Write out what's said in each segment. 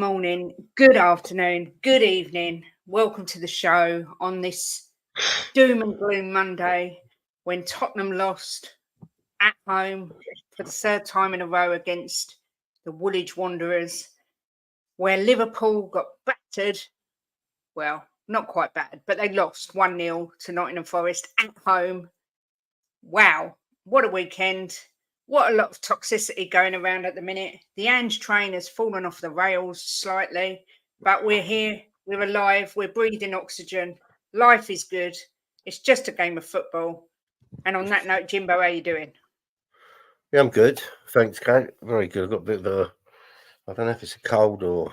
morning, good afternoon, good evening. Welcome to the show on this doom and gloom Monday when Tottenham lost at home for the third time in a row against the Woolwich Wanderers, where Liverpool got battered. Well, not quite battered, but they lost 1-0 to Nottingham Forest at home. Wow, what a weekend. What a lot of toxicity going around at the minute. The Ange train has fallen off the rails slightly, but we're here, we're alive, we're breathing oxygen. Life is good. It's just a game of football. And on that note, Jimbo, how are you doing? Yeah, I'm good. Thanks, Kate. Very good. I've got a bit of I don't know if it's a cold or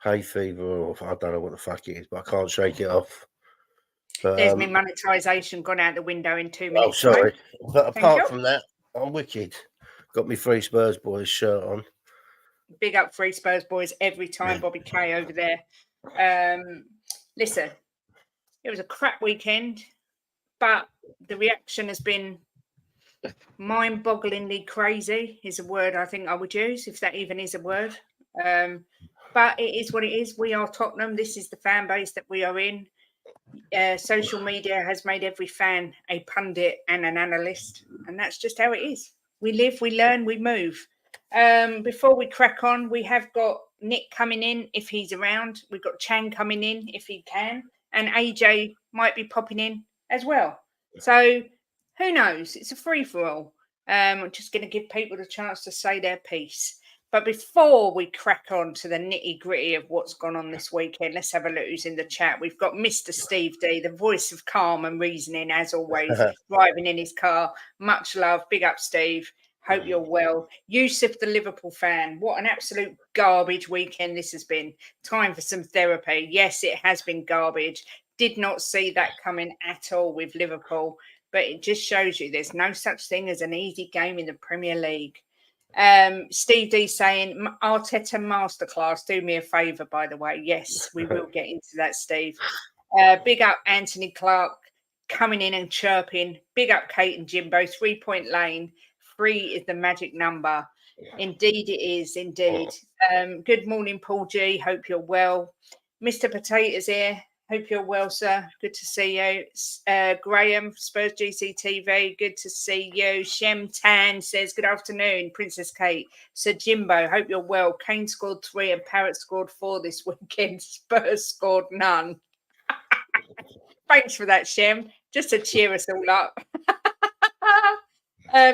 hay fever or I don't know what the fuck it is, but I can't shake it off. But, There's my monetisation gone out the window in 2 minutes. sorry. But Thank you. apart from that, I'm wicked. Got me Free Spurs Boys shirt on. Big up Free Spurs Boys every time, Bobby K over there. Listen, it was a crap weekend, but the reaction has been mind-bogglingly crazy is a word I think I would use, if that even is a word. But it is what it is. We are Tottenham. This is the fan base that we are in. Social media has made every fan a pundit and an analyst, and that's just how it is. We live, we learn, we move. Before we crack on, we have got Nick coming in if he's around. We've got Chan coming in if he can, and AJ might be popping in as well. So who knows? It's a free-for-all. I'm just going to give people the chance to say their piece. But before we crack on to the nitty-gritty of what's gone on this weekend, let's have a look who's in the chat. We've got Mr. Steve D, the voice of calm and reasoning, as always, driving in his car. Much love. Big up, Steve. Hope you're well. Yusuf, the Liverpool fan. What an absolute garbage weekend this has been. Time for some therapy. Yes, it has been garbage. Did not see that coming at all with Liverpool. But it just shows you there's no such thing as an easy game in the Premier League. Steve D saying Arteta masterclass. Do me a favour, by the way. Yes, we will get into that, Steve. Big up Anthony Clark coming in and chirping. Big up Kate and Jimbo. 3-point lane. 3 is the magic number. Indeed, it is. Indeed. Good morning, Paul G. Hope you're well. Mr. Potatoes here. Hope you're well, sir. Good to see you. Graham, Spurs GCTV, good to see you. Shem Tan says, good afternoon, Princess Kate. Sir Jimbo, hope you're well. Kane scored 3 and Parrott scored 4 this weekend. Spurs scored none. Thanks for that, Shem. Just to cheer us all up.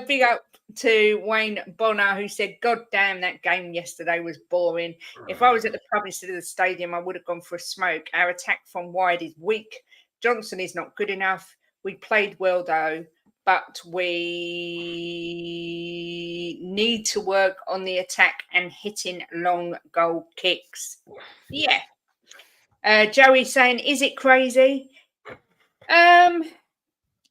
Big up to Wayne Bonner, who said, God damn, that game yesterday was boring. If I was at the pub instead of the stadium, I would have gone for a smoke. Our attack from wide is weak. Johnson is not good enough. We played well, though, but we need to work on the attack and hitting long goal kicks. Yeah. Joey saying, is it crazy?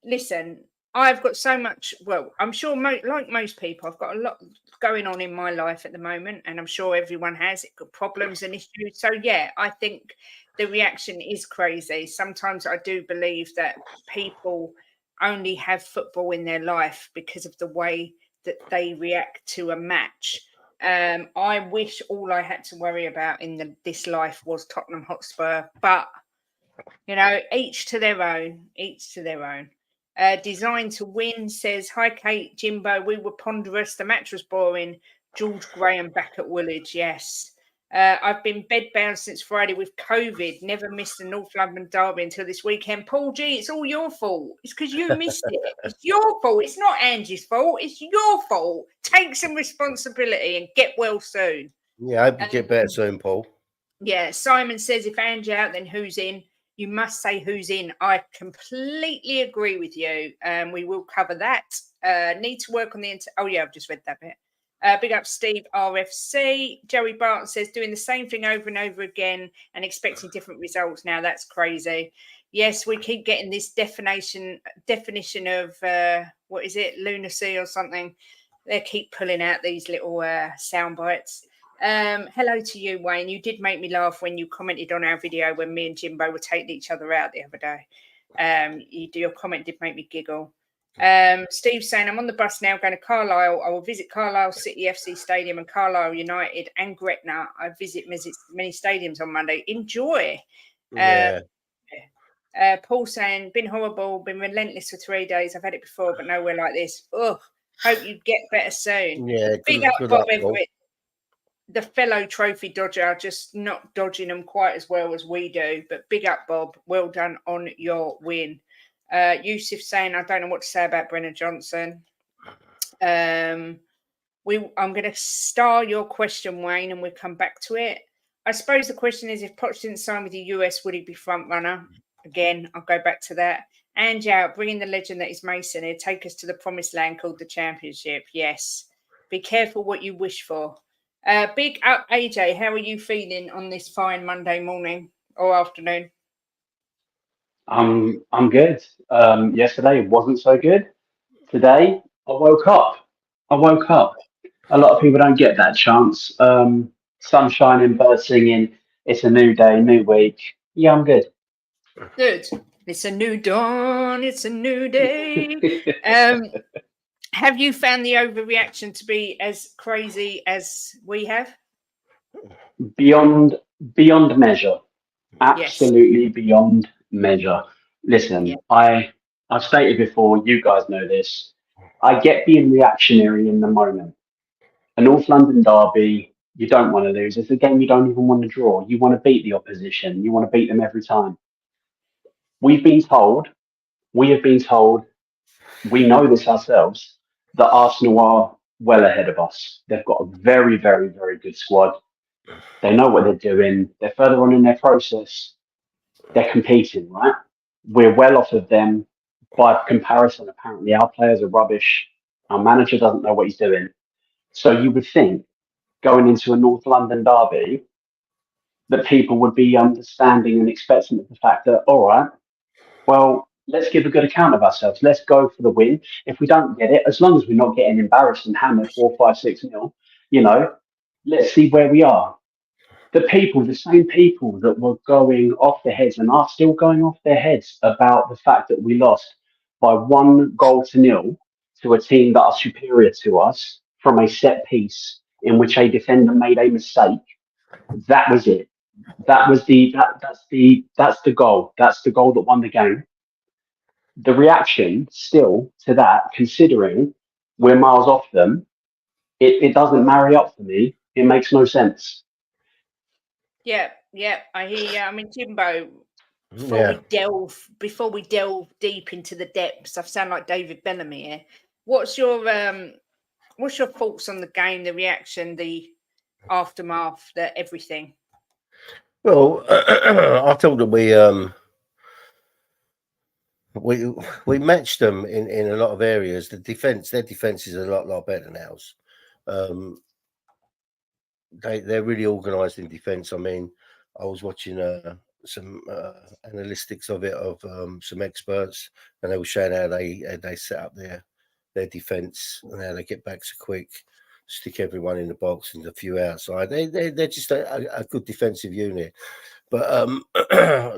Listen, I've got so much, well, I'm sure like most people, I've got a lot going on in my life at the moment, and I'm sure everyone has got problems and issues. So, yeah, I think the reaction is crazy. Sometimes I do believe that people only have football in their life because of the way that they react to a match. I wish all I had to worry about in this life was Tottenham Hotspur, but, you know, each to their own, each to their own. Designed to Win says, hi, Kate, Jimbo, we were ponderous. The match was boring. George Graham back at Woolwich, yes. I've been bedbound since Friday with COVID. Never missed the North London derby until this weekend. Paul G, it's all your fault. It's because you missed it. It's your fault. It's not Angie's fault. It's your fault. Take some responsibility and get well soon. Yeah, I hope you get better soon, Paul. Yeah, Simon says, if Angie out, then who's in? You must say who's in. I completely agree with you. We will cover that. Need to work on the... Oh, yeah, I've just read that bit. Big up Steve RFC. Joey Barton says, doing the same thing over and over again and expecting different results now. That's crazy. Yes, we keep getting this definition of, what is it, lunacy or something. They keep pulling out these little sound bites. Hello to you, Wayne. You did make me laugh when you commented on our video when me and Jimbo were taking each other out the other day. Your comment did make me giggle. Steve's saying, I'm on the bus now going to Carlisle. I will visit Carlisle City FC Stadium and Carlisle United and Gretna. I visit many stadiums on Monday. Enjoy. Yeah. Paul saying, been horrible, been relentless for 3 days. I've had it before, but nowhere like this. Ugh. Hope you get better soon. Yeah. Big up Good Bob luck, Paul. Everett, the fellow trophy dodger, just not dodging them quite as well as we do. But big up, Bob. Well done on your win. Yusuf saying, I don't know what to say about Brennan Johnson. I'm going to star your question, Wayne, and we'll come back to it. I suppose the question is, if Poch didn't sign with the US, would he be front runner? Again, I'll go back to that. And bringing the legend that is Mason here, take us to the promised land called the Championship. Yes. Be careful what you wish for. Big up, AJ. How are you feeling on this fine Monday morning or afternoon? I'm good. Yesterday wasn't so good. Today I woke up. A lot of people don't get that chance. Sun shining, birds singing. It's a new day, new week. Yeah, I'm good. Good. It's a new dawn. It's a new day. Have you found the overreaction to be as crazy as we have? Beyond measure. Absolutely beyond measure. Listen, I've stated before, you guys know this. I get being reactionary in the moment. A North London derby, you don't want to lose. It's a game you don't even want to draw. You want to beat the opposition. You want to beat them every time. We have been told, we know this ourselves, that Arsenal are well ahead of us. They've got a very, very, very good squad. They know what they're doing. They're further on in their process. They're competing, right? We're well off of them. By comparison, apparently our players are rubbish. Our manager doesn't know what he's doing. So you would think, going into a North London derby, that people would be understanding and expecting of the fact that, all right, well, let's give a good account of ourselves. Let's go for the win. If we don't get it, as long as we're not getting embarrassed and hammered 4-5-6-0, let's see where we are. The same people that were going off their heads and are still going off their heads about the fact that we lost by 1-0 to a team that are superior to us from a set piece in which a defender made a mistake. That was it. That's the goal. That's the goal that won the game. The reaction still to that, considering we're miles off them, it doesn't marry up for me. It makes no sense. Yeah, I hear you. I mean, Jimbo, before we delve deep into the depths, I sound like David Bellamy here. What's your thoughts on the game, the reaction, the aftermath, everything? Well, I told them we matched them in a lot of areas. Their defense is a lot better than ours. They're really organised in defence. I mean, I was watching some analytics of it of some experts, and they were showing how they set up their defence and how they get back so quick, stick everyone in the box and a few outside. They're just a good defensive unit. But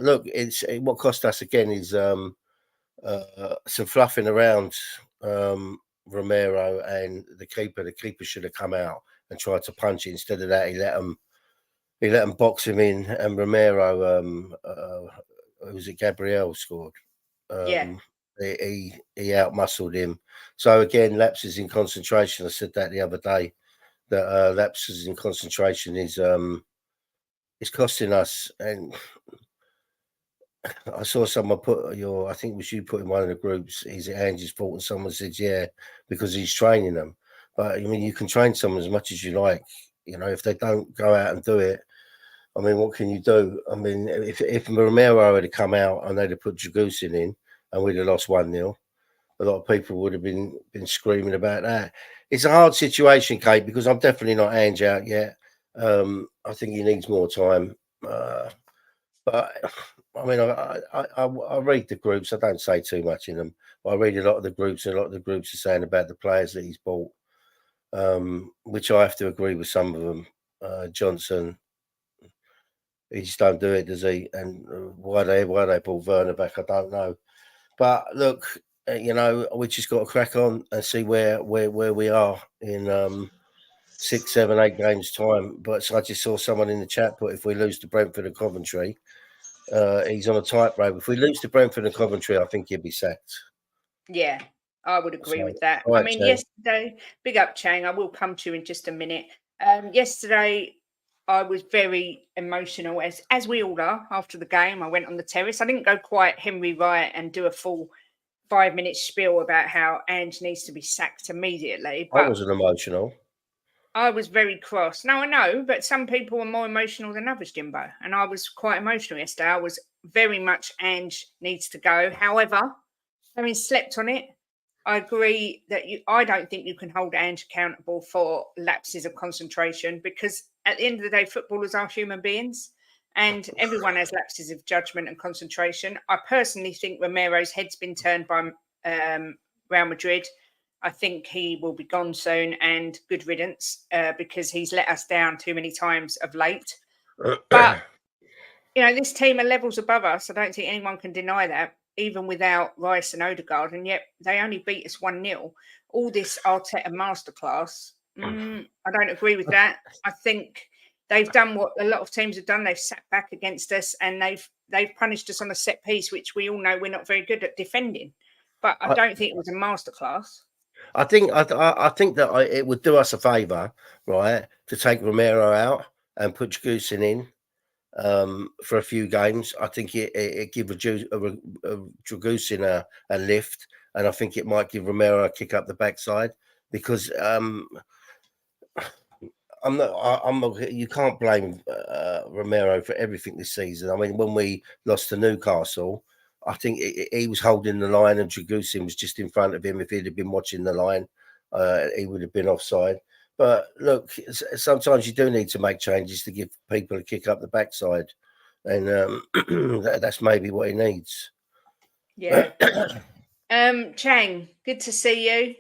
look, what cost us again is some fluffing around Romero and the keeper. The keeper should have come out and tried to punch it. Instead of that, he let them box him in, and Romero, was it Gabriel scored? He outmuscled him. So again, lapses in concentration. I said that the other day, that lapses in concentration is costing us. And I saw someone put I think it was you put in one of the groups, is it Angie's fault? And someone said, yeah, because he's training them. But I mean, you can train someone as much as you like. If they don't go out and do it, I mean, what can you do? I mean, if Romero had come out and they'd have put Jagusin in and we'd have lost 1-0, a lot of people would have been screaming about that. It's a hard situation, Kate, because I'm definitely not Ange out yet. I think he needs more time. But I mean, I read the groups. I don't say too much in them. But I read a lot of the groups, and a lot of the groups are saying about the players that he's bought, which I have to agree with some of them. Johnson, he just don't do it, does he? And why they brought Werner back, I don't know. But look, you know, we just got to crack on and see where we are in 6, 7, 8 games time. But I just saw someone in the chat put if we lose to Brentford and Coventry, he's on a tightrope. If we lose to Brentford and Coventry, I think he'll be sacked. Yeah, I would agree So, with that. all I right, mean, Chang. yesterday, big up Chang. I will come to you in just a minute. Yesterday, I was very emotional, as we all are after the game. I went on the terrace. I didn't go quite Henry Wright and do a full 5-minute spiel about how Ange needs to be sacked immediately, I but wasn't emotional. I was very cross. Now I know, but some people are more emotional than others, Jimbo. And I was quite emotional yesterday. I was very much Ange needs to go. However, having slept on it, I agree that I don't think you can hold Ange accountable for lapses of concentration because at the end of the day, footballers are human beings and everyone has lapses of judgment and concentration. I personally think Romero's head's been turned by Real Madrid. I think he will be gone soon and good riddance because he's let us down too many times of late. But, you know, this team are levels above us. I don't think anyone can deny that, even without Rice and Odegaard. And yet they only beat us 1-0. All this Arteta masterclass, I don't agree with that. I think they've done what a lot of teams have done. They've sat back against us and they've punished us on a set piece, which we all know we're not very good at defending. But I don't think it was a masterclass. I think that it would do us a favour, right, to take Romero out and put Jagusin in for a few games. I think it give Jagusin a lift, and I think it might give Romero a kick up the backside because I'm not. You can't blame Romero for everything this season. I mean, when we lost to Newcastle, I think he was holding the line, and Jagusin was just in front of him. If he'd have been watching the line, he would have been offside. But look, sometimes you do need to make changes to give people a kick up the backside, and that's maybe what he needs. Yeah. Chang, good to see you.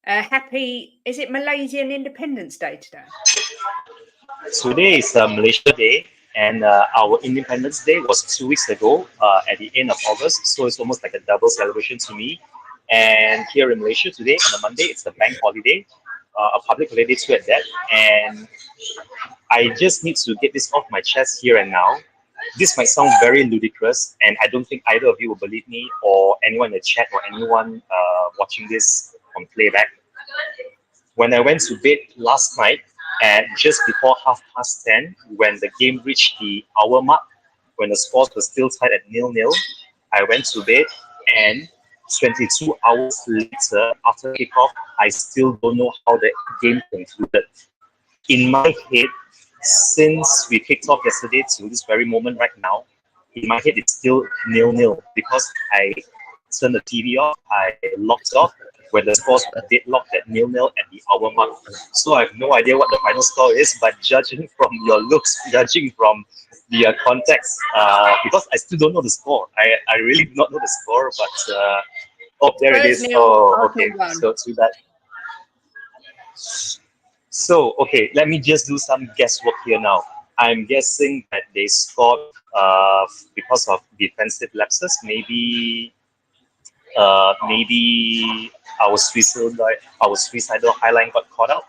Happy, is it Malaysian Independence Day today? Today is Malaysia Day, and our Independence Day was 2 weeks ago at the end of August, so it's almost like a double celebration to me. And here in Malaysia today, on a Monday, it's a bank holiday, a public holiday too at that. And I just need to get this off my chest here and now. This might sound very ludicrous, and I don't think either of you will believe me, or anyone in the chat, or anyone watching this on playback. When I went to bed last night at just before 10:30, when the game reached the hour mark, when the scores were still tied at 0-0, I went to bed, and 22 hours later, after kickoff, I still don't know how the game concluded. In my head, since we kicked off yesterday to this very moment right now, in my head it's still 0-0 because I turned the TV off, I locked off when the scores were deadlocked at 0-0 at the hour mark. So I have no idea what the final score is, but judging from your looks, judging from the context, because I still don't know the score. I really do not know the score, but oh, there it is. Oh, okay. So too bad. So, okay, let me just do some guesswork here now. I'm guessing that they scored because of defensive lapses. Maybe our suicidal highline got caught out,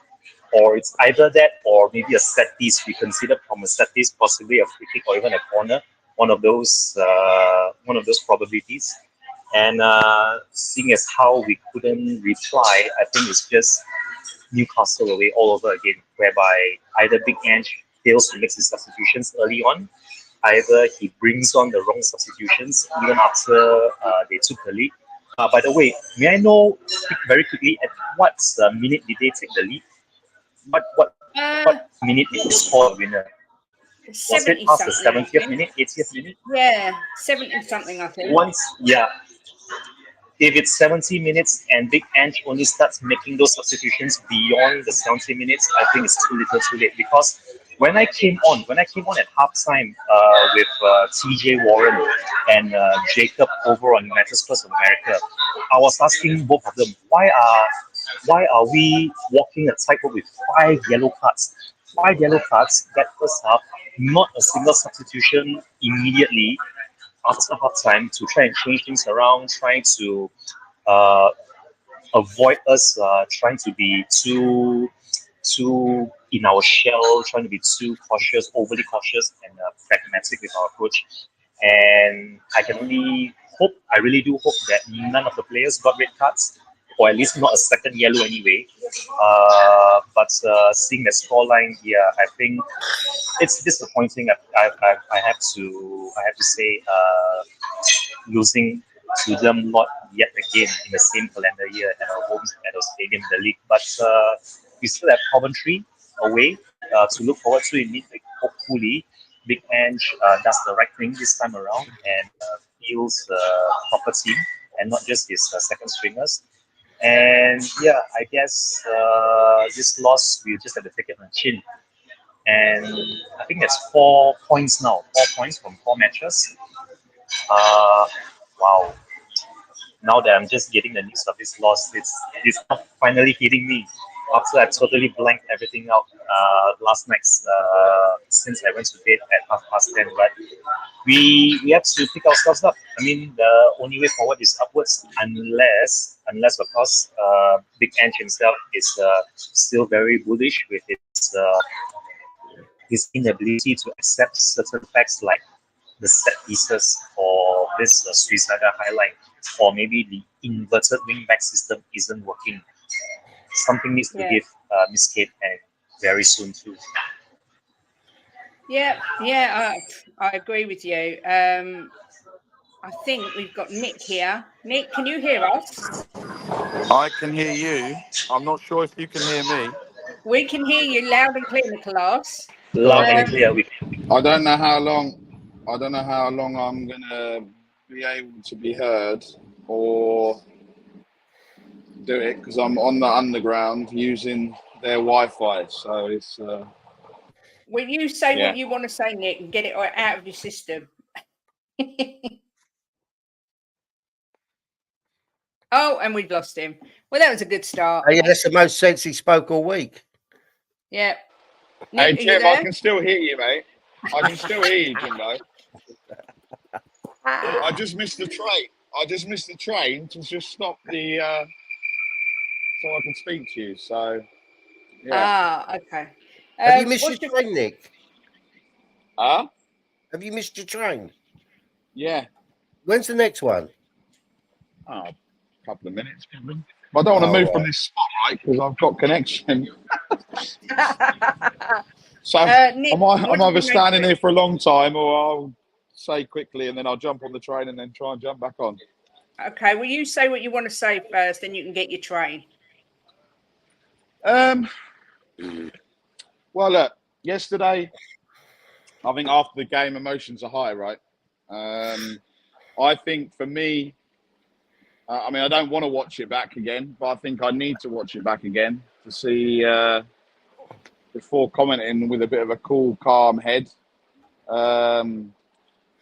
or it's either that, or maybe a set piece we considered from a set piece, possibly a free kick or even a corner. One of those probabilities. And seeing as how we couldn't reply, I think it's just Newcastle away all over again, whereby either Big Ange fails to make his substitutions early on, either he brings on the wrong substitutions even after they took the lead. By the way, may I know very quickly at what minute did they take the lead? What minute did they score the winner? Was it past the 70th minute, 80th minute? Yeah, 70 something, I think. If it's 70 minutes and Big Ange only starts making those substitutions beyond the 70 minutes, I think it's too little too late. Because when I came on at halftime with TJ Warren and Jacob over on United Spurs of America, I was asking both of them, why are we walking a tightrope with 5 yellow cards? 5 yellow cards that first half, not a single substitution immediately after halftime to try and change things around, trying to uh, avoid us trying to be too in our shell, trying to be too cautious, overly cautious, and pragmatic with our approach. And I can only hope, I really do hope that none of the players got red cards, or at least not a second yellow anyway. But seeing the scoreline here, I think it's disappointing. I have to say, losing to them lot yet again in the same calendar year at our homes at our stadium in the league. But we still have Coventry away to look forward to in midweek. Hopefully, Big Ange does the right thing this time around and feels proper team and not just his second stringers. And yeah, I guess this loss we just have to take it on the chin. And I think that's 4 points now. 4 points from 4 matches. Uh, wow. Now that I'm just getting the news of this loss, it's finally hitting me after I totally blanked everything out last night since I went to bed at 10:30. But we have to pick ourselves up. I mean, the only way forward is upwards, unless of course Big Ange himself is still very bullish with his inability to accept certain facts like the set pieces or this suicidal highlight, or maybe the inverted wing back system isn't working. Something needs to give Miss Kate and very soon too. Yeah, I agree with you. I think we've got Nick here. Nick, can you hear us? I can hear you. I'm not sure if you can hear me. We can hear you loud and clear, Nicholas. Loud and clear. I don't know how long. I don't know how long I'm gonna be able to be heard or do it because I'm on the underground using their Wi-Fi. So it's. Will you say what you want to say, Nick, and get it out of your system? Oh, and we've lost him. Well, that was a good start. Oh, yeah, that's the most sense he spoke all week. Yeah. Hey, Nick, Jim, I can still hear you, mate. I can still hear you, Jimbo. I just missed the train to just stop the so I can speak to you. So yeah. Okay. Have you missed your train, Nick? Huh? Have you missed your train? Yeah. When's the next one? Oh, a couple of minutes, probably. But I don't want to move from this spot, right? Because I've got connection. So Nick, I'm either standing here for a long time, or I'll say quickly, and then I'll jump on the train and then try and jump back on. Okay. Well, you say what you want to say first, then you can get your train. Well, look, yesterday, I think after the game, emotions are high, right? I think for me, I mean, I don't want to watch it back again, but I think I need to watch it back again to see before commenting with a bit of a cool, calm head.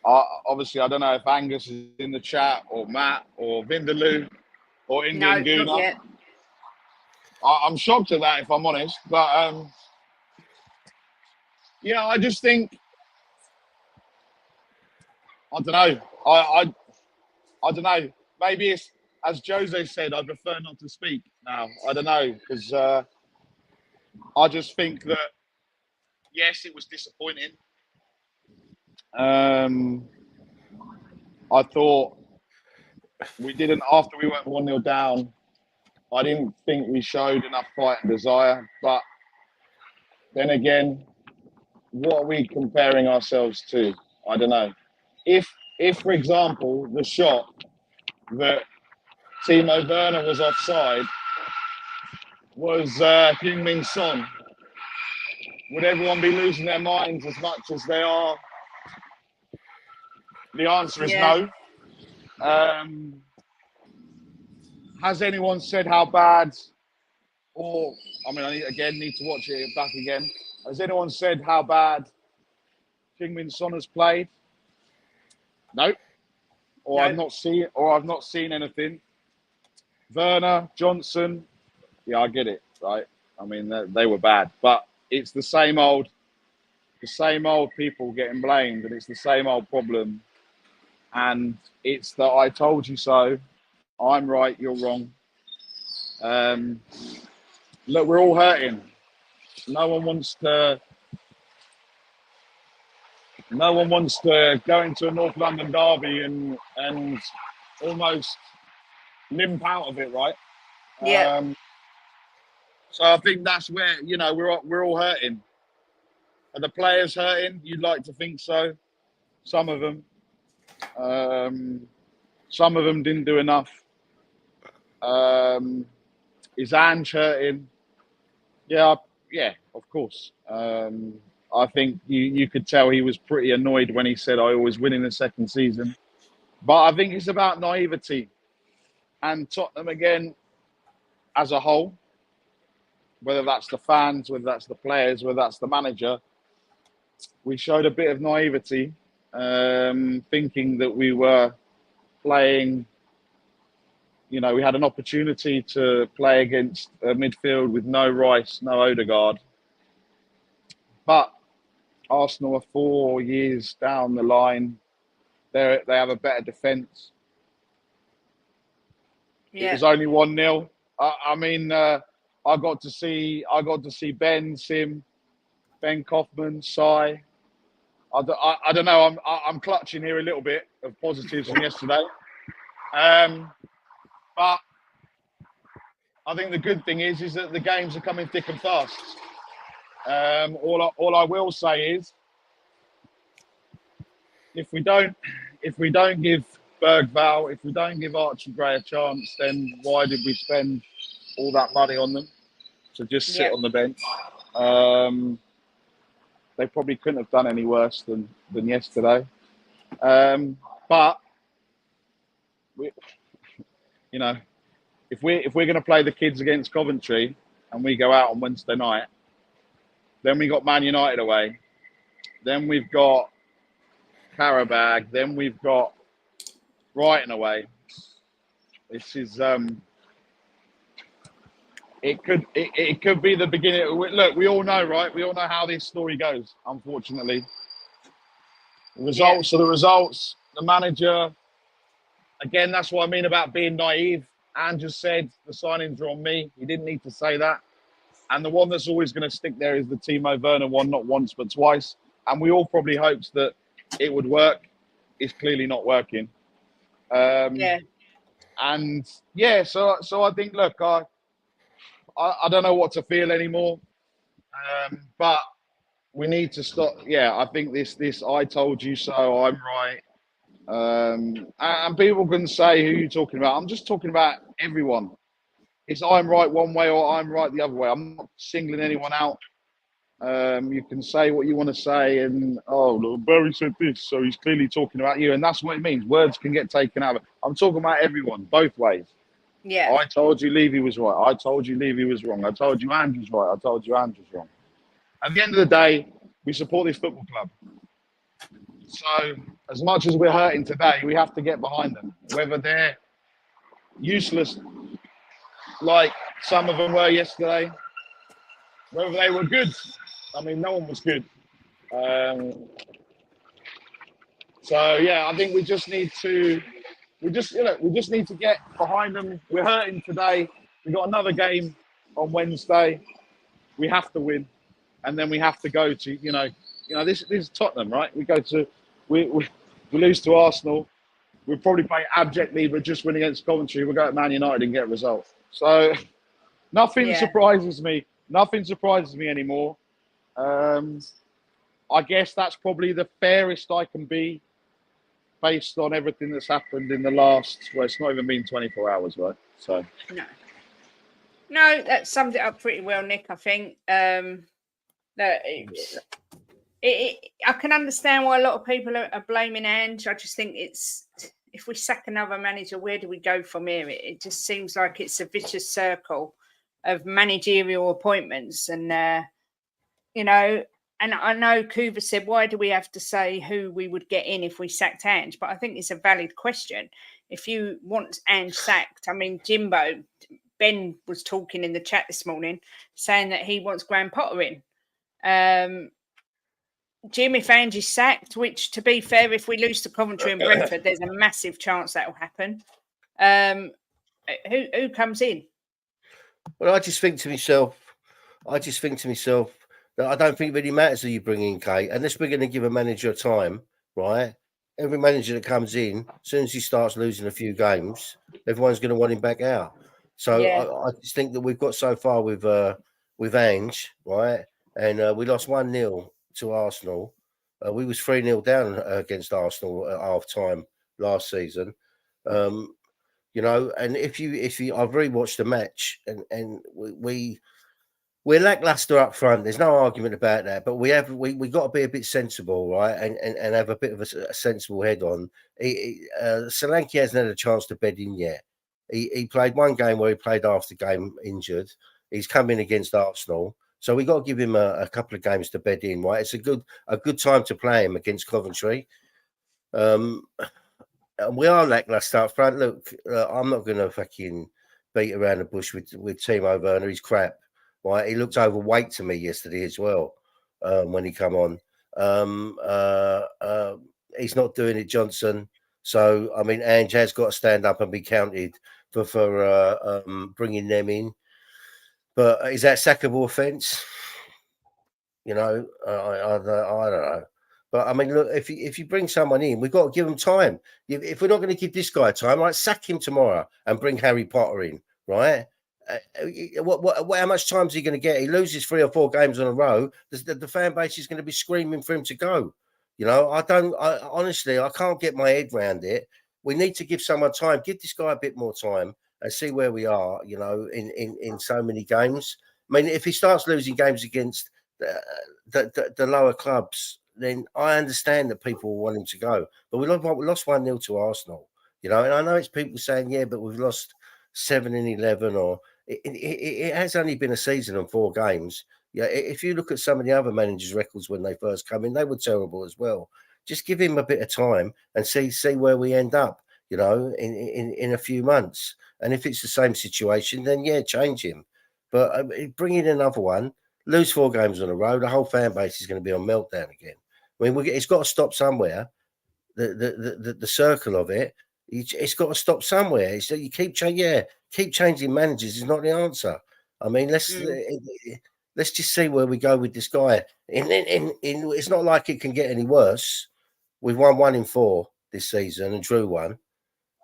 Obviously, I don't know if Angus is in the chat, or Matt, or Vindaloo, or Indian No, not Gooner. yet. I'm shocked at that, if I'm honest. But yeah, I just think I don't know. I don't know. Maybe it's as Jose said. I prefer not to speak now. I don't know because I just think that yes, it was disappointing. I thought we didn't after we went 1-0 down. I didn't think we showed enough fight and desire. But then again, what are we comparing ourselves to? I don't know. If for example, the shot that Timo Werner was offside was Heung-min Son, would everyone be losing their minds as much as they are? The answer is no. Has anyone said how bad, or, I mean, I need to watch it back again. Has anyone said how bad Heung-min Son has played? No. Or no. I've not seen anything. Werner, Johnson, yeah, I get it, right? I mean, they were bad, but it's the same old people getting blamed, and it's the same old problem. And it's the I told you so I'm right, you're wrong. Look, we're all hurting. No one wants to go into a North London derby and almost limp out of it, right? Yeah. So I think that's where, you know, we're all hurting. Are the players hurting? You'd like to think so. Some of them. Some of them didn't do enough. Is Ange hurting? Yeah, of course. I think you could tell he was pretty annoyed when he said, I always win in the second season. But I think it's about naivety. And Tottenham, again, as a whole, whether that's the fans, whether that's the players, whether that's the manager, we showed a bit of naivety, thinking that we were playing, you know, we had an opportunity to play against a midfield with no Rice, no Odegaard. But Arsenal are 4 years down the line. They have a better defence. Yeah. It was only 1-0. I mean, I got to see Ben, Sim, Ben Kaufman, Sai. I don't know. I'm clutching here a little bit of positives from yesterday. But I think the good thing is that the games are coming thick and fast. All I will say is, if we don't give Bergvall, if we don't give Archie Gray a chance, then why did we spend all that money on them to just sit on the bench? They probably couldn't have done any worse than yesterday. But we, you know, if we're going to play the kids against Coventry and we go out on Wednesday night, then we got Man United away, then we've got Qarabag, then we've got Brighton away. This is it could be the beginning. Look, we all know, right? We all know how this story goes. Unfortunately, the results are the results. The manager, again, that's what I mean about being naive. Ange just said the signings are on me. He didn't need to say that. And the one that's always going to stick there is the Timo Werner one, not once but twice. And we all probably hoped that it would work. It's clearly not working. So I think, look, I don't know what to feel anymore, but we need to stop. Yeah, I think this I told you so, I'm right. And people can say, who are you talking about? I'm just talking about everyone. It's I'm right one way or I'm right the other way. I'm not singling anyone out. You can say what you want to say, and look, Barry said this, so he's clearly talking about you, and that's what it means. Words can get taken out of it. I'm talking about everyone, both ways. Yeah. I told you Levy was right. I told you Levy was wrong. I told you Andrew's right. I told you Andrew's wrong. At the end of the day, we support this football club. So as much as we're hurting today, we have to get behind them. Whether they're useless, like some of them were yesterday, whether they were good. I mean, no one was good. I think we just need to get behind them. We're hurting today. We got another game on Wednesday. We have to win, and then we have to go to this is Tottenham, right? We lose to Arsenal. We'll probably play abjectly, but just win against Coventry. We'll go to Man United and get a result. So nothing surprises me. Nothing surprises me anymore. I guess that's probably the fairest I can be based on everything that's happened in the last, it's not even been 24 hours, right? So No, that summed it up pretty well, Nick, I think. I can understand why a lot of people are blaming Ange. I just think if we sack another manager, where do we go from here? It just seems like it's a vicious circle of managerial appointments. And, and I know Kuva said, why do we have to say who we would get in if we sacked Ange? But I think it's a valid question. If you want Ange sacked, I mean, Jimbo, Ben was talking in the chat this morning saying that he wants Graham Potter in. Jim, if Ange is sacked, which, to be fair, if we lose to Coventry and Brentford, there's a massive chance that will happen. Who comes in? Well, I just think to myself that I don't think it really matters who you bring in, Kate, unless we're going to give a manager time, right? Every manager that comes in, as soon as he starts losing a few games, everyone's going to want him back out. So Yeah. I just think that we've got so far with Ange, right? And we lost 1-0 to Arsenal. We was 3-0 down against Arsenal at half time last season. You know, and if you, I've rewatched the match, and we're lackluster up front. There's no argument about that. But we got to be a bit sensible, right? And have a bit of a sensible head on. Solanke hasn't had a chance to bed in yet. He played one game where he played half the game injured. He's come in against Arsenal, so we got to give him a couple of games to bed in, right? It's a good time to play him against Coventry. And we are lackluster up front. Look, I'm not going to fucking beat around the bush with Timo Werner. He's crap. Right, he looked overweight to me yesterday as well when he come on. He's not doing it, Johnson. So I mean, Ange has got to stand up and be counted for bringing them in. But is that sackable offence? You know, I don't know. But I mean, look, if you bring someone in, we've got to give them time. If we're not going to give this guy time, right, sack him tomorrow and bring Harry Potter in, right? How much time is he going to get? He loses 3 or 4 games in a row. The fan base is going to be screaming for him to go. You know, honestly, I can't get my head around it. We need to give someone time. Give this guy a bit more time and see where we are. You know, in so many games. I mean, if he starts losing games against the lower clubs, then I understand that people want him to go. But we lost 1-0 to Arsenal. You know, and I know it's people saying, yeah, but we've lost 7 in 11, or it has only been a season and 4 games. Yeah, if you look at some of the other managers' records when they first come in, they were terrible as well. Just give him a bit of time and see where we end up. You know, in a few months. And if it's the same situation, then yeah, change him. But bring in another one. Lose 4 games in a row, the whole fan base is going to be on meltdown again. I mean, it's got to stop somewhere. The circle of it. It's got to stop somewhere. So you keep changing managers is not the answer. I mean, let's just see where we go with this guy. It's not like it can get any worse. We've won 1 in 4 this season and drew 1.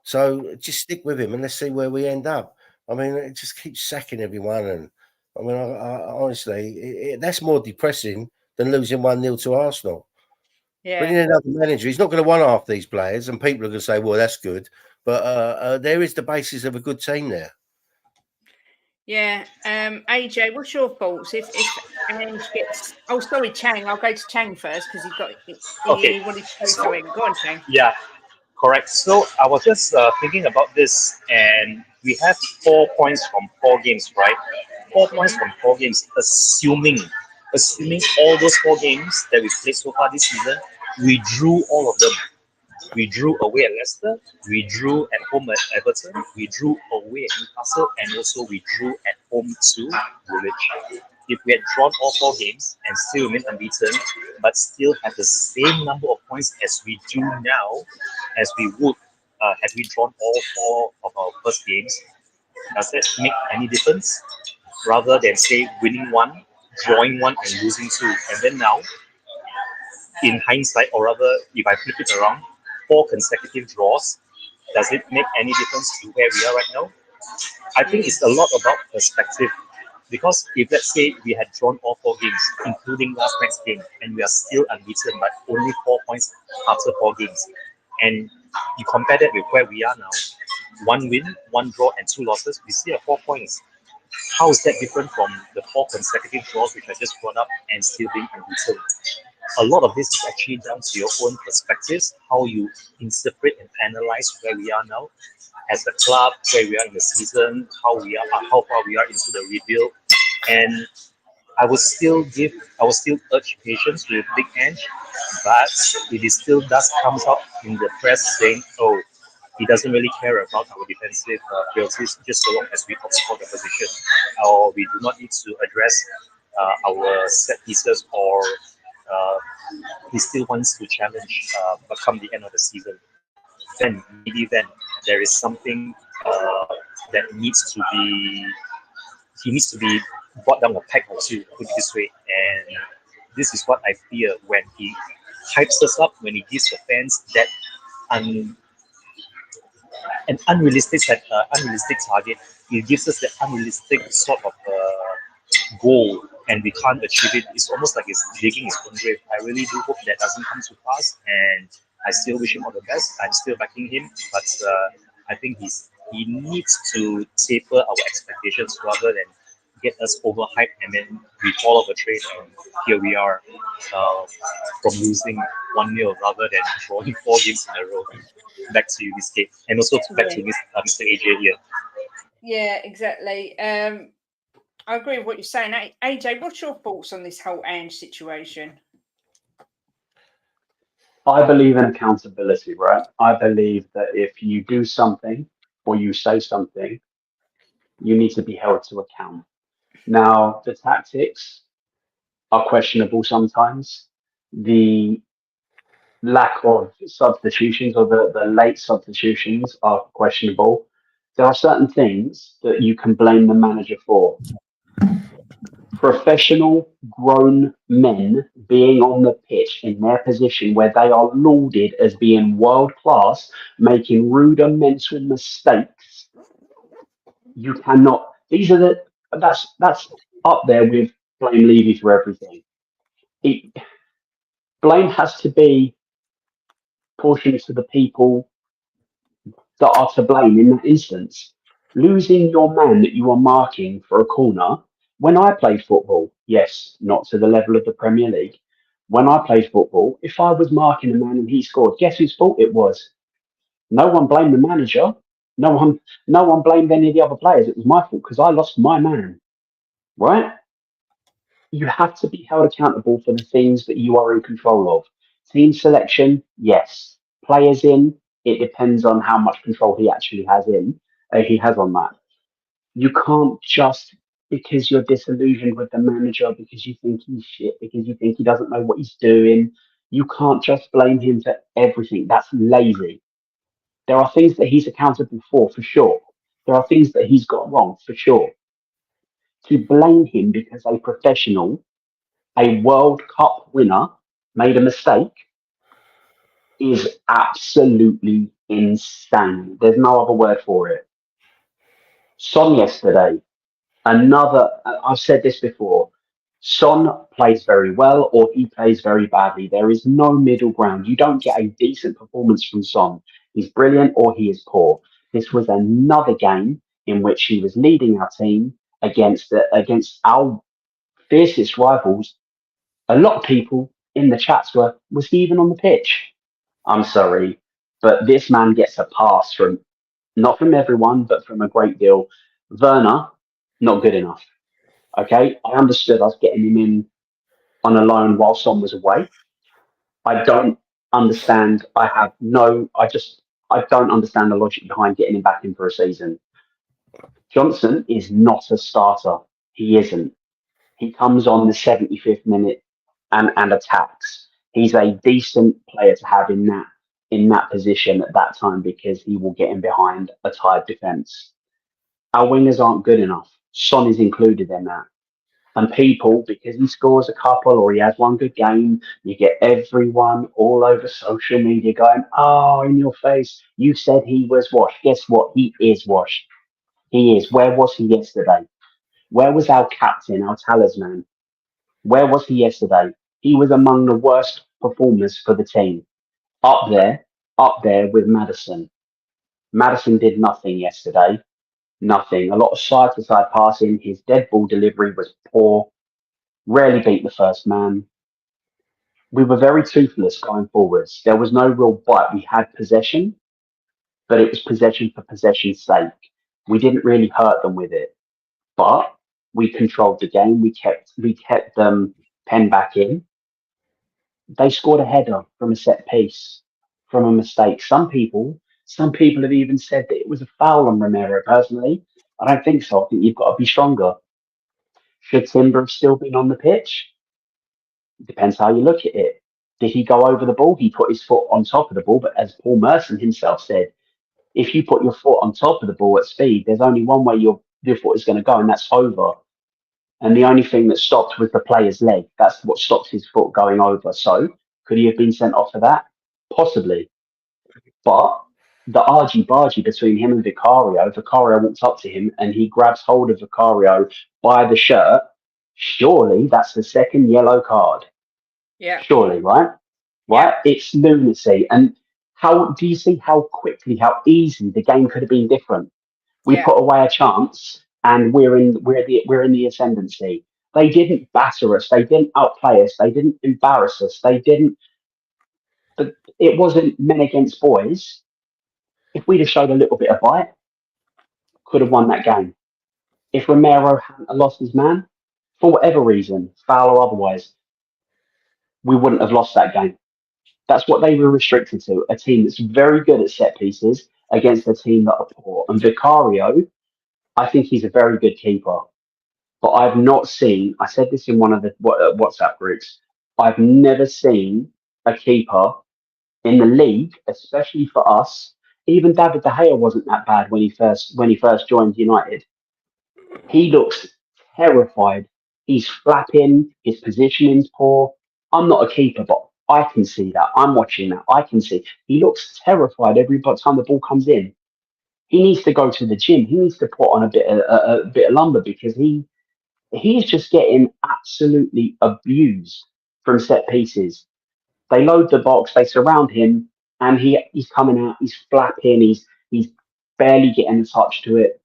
So just stick with him and let's see where we end up. I mean, it just keeps sacking everyone, and I mean, I honestly, that's more depressing than losing 1-0 to Arsenal. Yeah. Bringing in another manager, he's not going to want half these players, and people are going to say, well, that's good. But there is the basis of a good team there. Yeah. AJ, what's your thoughts? If Ange gets... Oh, sorry, Chang. I'll go to Chang first because he wanted to say something. Go on, Chang. Yeah, correct. So I was just thinking about this, and we have 4 points from 4 games, right? 4 points from 4 games, assuming all those 4 games that we played so far this season, we drew all of them. We drew away at Leicester, we drew at home at Everton, we drew away at Newcastle, and also we drew at home to Woolwich. If we had drawn all 4 games and still remain unbeaten, but still have the same number of points as we do now, as we would had we drawn all 4 of our first games, does that make any difference? Rather than say winning 1, drawing 1, and losing 2. And then now, in hindsight, or rather, if I flip it around, 4 consecutive draws, does it make any difference to where we are right now? I think it's a lot about perspective. Because if, let's say, we had drawn all 4 games, including last night's game, and we are still unbeaten, but only 4 points after 4 games, and you compare that with where we are now, 1 win, 1 draw, and 2 losses, we still have 4 points. How is that different from the 4 consecutive draws which I just brought up and still being unbeaten? A lot of this is actually down to your own perspectives, how you interpret and analyze where we are now as a club, where we are in the season, how far we are into the rebuild. And I would still urge patience with Big Ange, but it is still does comes out in the press saying, oh, he doesn't really care about our defensive frailties, just so long as we outscore the position, or we do not need to address our set pieces, or he still wants to challenge come the end of the season. Then maybe then there is something that needs to be brought down a peg or two, put it this way. And this is what I fear when he hypes us up, when he gives the fans that an unrealistic target. It gives us the unrealistic sort of goal, and we can't achieve it. It's almost like it's digging his own grave. I really do hope that doesn't come to pass, and I still wish him all the best. I'm still backing him, but I think he needs to taper our expectations rather than get us overhyped and then we fall off a train. And here we are from losing 1-0 rather than drawing 4 games in a row. Back to you, Miss Kate, and also back to Mr. AJ here. Yeah, exactly. I agree with what you're saying. AJ, what's your thoughts on this whole Ange situation? I believe in accountability, right? I believe that if you do something or you say something, you need to be held to account. Now, the tactics are questionable sometimes. The lack of substitutions or the late substitutions are questionable. There are certain things that you can blame the manager for. Professional grown men being on the pitch in their position where they are lauded as being world class, making rudimental mistakes. You cannot. That's up there with blame Levy for everything. Blame has to be portioned to the people that are to blame in that instance. Losing your man that you are marking for a corner. When I played football, yes, not to the level of the Premier League. When I played football, if I was marking a man and he scored, guess whose fault it was? No one blamed the manager. No one blamed any of the other players. It was my fault because I lost my man. Right? You have to be held accountable for the things that you are in control of. Team selection, yes. Players in, it depends on how much control he actually has he has on that. You can't just because you're disillusioned with the manager, because you think he's shit, because you think he doesn't know what he's doing. You can't just blame him for everything. That's lazy. There are things that he's accountable for sure. There are things that he's got wrong, for sure. To blame him because a professional, a World Cup winner, made a mistake is absolutely insane. There's no other word for it. Son yesterday, I've said this before, Son plays very well or he plays very badly. There is no middle ground. You don't get a decent performance from Son. He's brilliant or he is poor. This was another game in which he was leading our team against our fiercest rivals. A lot of people in the chats was he even on the pitch? I'm sorry, but this man gets a pass from, not from everyone, but from a great deal. Werner, not good enough. Okay, I understood us getting him in on a loan while Son was away. I don't understand. I don't understand the logic behind getting him back in for a season. Johnson is not a starter. He isn't. He comes on the 75th minute and attacks. He's a decent player to have in that position at that time because he will get in behind a tired defence. Our wingers aren't good enough. Son is included in that. And people, because he scores a couple or he has one good game, you get everyone all over social media going, oh, in your face, you said he was washed. Guess what? He is washed. He is. Where was he yesterday? Where was our captain, our talisman? Where was he yesterday? He was among the worst performers for the team. Up there with Maddison. Maddison did nothing yesterday. Nothing. A lot of side-to-side passing. His dead ball delivery was poor. Rarely beat the first man. We were very toothless going forwards. There was no real bite. We had possession, but it was possession for possession's sake. We didn't really hurt them with it, but we controlled the game. We kept them pen back in. They scored a header from a set piece, from a mistake. Some people have even said that it was a foul on Romero. Personally, I don't think so. I think you've got to be stronger. Should Timber have still been on the pitch? Depends how you look at it. Did he go over the ball? He put his foot on top of the ball, but as Paul Merson himself said, If you put your foot on top of the ball at speed, there's only one way your foot is going to go, and that's over. And the only thing that stopped was the player's leg. That's what stopped his foot going over. So could he have been sent off for that? Possibly. But the argy-bargy between him and Vicario walks up to him and he grabs hold of Vicario by the shirt. Surely that's the second yellow card. Yeah. Surely, right? Right? It's lunacy. And how do you see how quickly, how easy the game could have been different? We put away a chance and we're in the ascendancy. They didn't batter us, they didn't outplay us, they didn't embarrass us, but it wasn't men against boys. If we'd have showed a little bit of bite, could have won that game. If Romero hadn't lost his man, for whatever reason, foul or otherwise, we wouldn't have lost that game. That's what they were restricted to, a team that's very good at set pieces against a team that are poor. And Vicario, I think he's a very good keeper. But I've not seen, I said this in one of the WhatsApp groups, I've never seen a keeper in the league, especially for us. Even David De Gea wasn't that bad when he first joined United. He looks terrified. He's flapping. His positioning's poor. I'm not a keeper, but I can see that. I'm watching that. I can see. He looks terrified every time the ball comes in. He needs to go to the gym. He needs to put on a bit of lumber because he's just getting absolutely abused from set pieces. They load the box, they surround him, and he's coming out, he's flapping, he's barely getting a touch to it.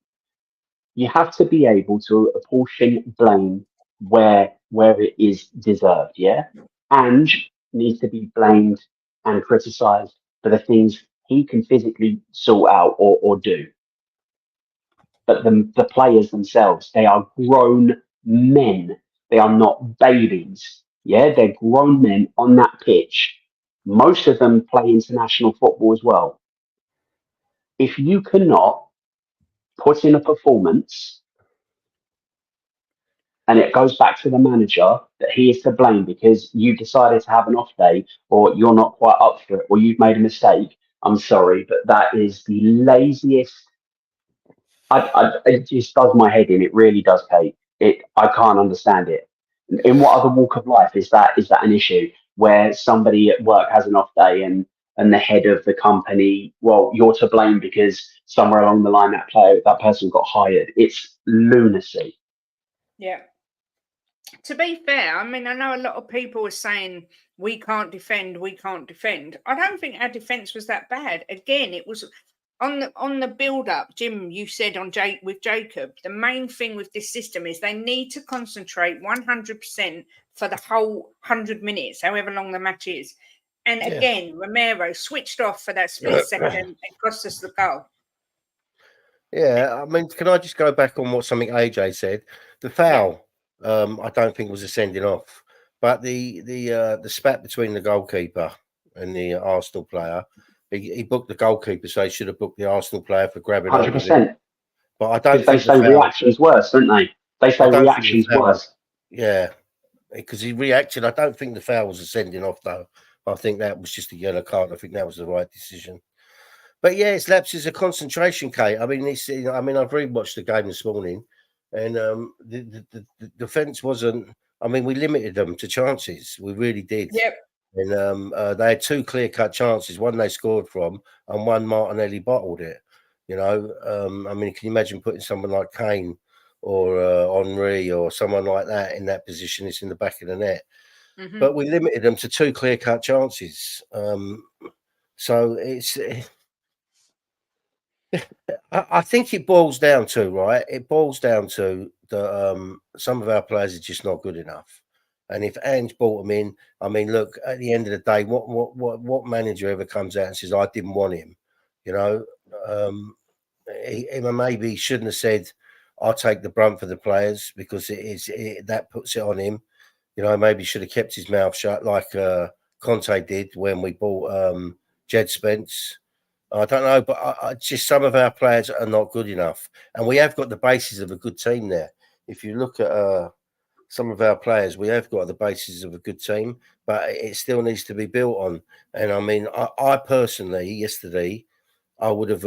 You have to be able to apportion blame where it is deserved, yeah? Ange needs to be blamed and criticised for the things he can physically sort out or do. But the players themselves, they are grown men. They are not babies. Yeah, they're grown men on that pitch. Most of them play international football as well. If you cannot put in a performance, and it goes back to the manager that he is to blame because you decided to have an off day or you're not quite up for it or you've made a mistake, I'm sorry, but that is the laziest. It just does my head in. It really does, Kate. I can't understand it. In what other walk of life is that an issue where somebody at work has an off day and the head of the company, well, you're to blame because somewhere along the line that person got hired. It's lunacy. Yeah. To be fair, I mean, I know a lot of people are saying we can't defend. I don't think our defence was that bad. Again, it was on the build-up. Jim, you said with Jacob, the main thing with this system is they need to concentrate 100% for the whole 100 minutes, however long the match is. And again, Romero switched off for that split second and cost us the goal. Yeah, I mean, can I just go back on something AJ said? The foul, I don't think was a sending off, but the spat between the goalkeeper and the Arsenal player, he booked the goalkeeper, so he should have booked the Arsenal player for grabbing 100%. But I don't think they say reactions worse, don't they? They say reactions worse. Yeah, because he reacted. I don't think the foul was a sending off, though. I think that was just a yellow card. I think that was the right decision. But yeah, it's lapses of concentration, Kate. I mean, I've rewatched the game this morning, and the defense wasn't. I mean, we limited them to chances. We really did. Yep. And they had two clear-cut chances. One they scored from, and one Martinelli bottled it. You know, I mean, can you imagine putting someone like Kane or Henry or someone like that in that position? It's in the back of the net. Mm-hmm. But we limited them to two clear-cut chances. So it's. I think it boils down to, right? It boils down to that some of our players are just not good enough. And if Ange brought them in, I mean, look, at the end of the day, what manager ever comes out and says, I didn't want him? You know, he maybe shouldn't have said, I'll take the brunt for the players because that puts it on him. You know, maybe should have kept his mouth shut like Conte did when we bought Jed Spence. I don't know, but just some of our players are not good enough. And we have got the basis of a good team there. If you look at some of our players, we have got the basis of a good team, but it still needs to be built on. And I mean, I personally, yesterday, I would have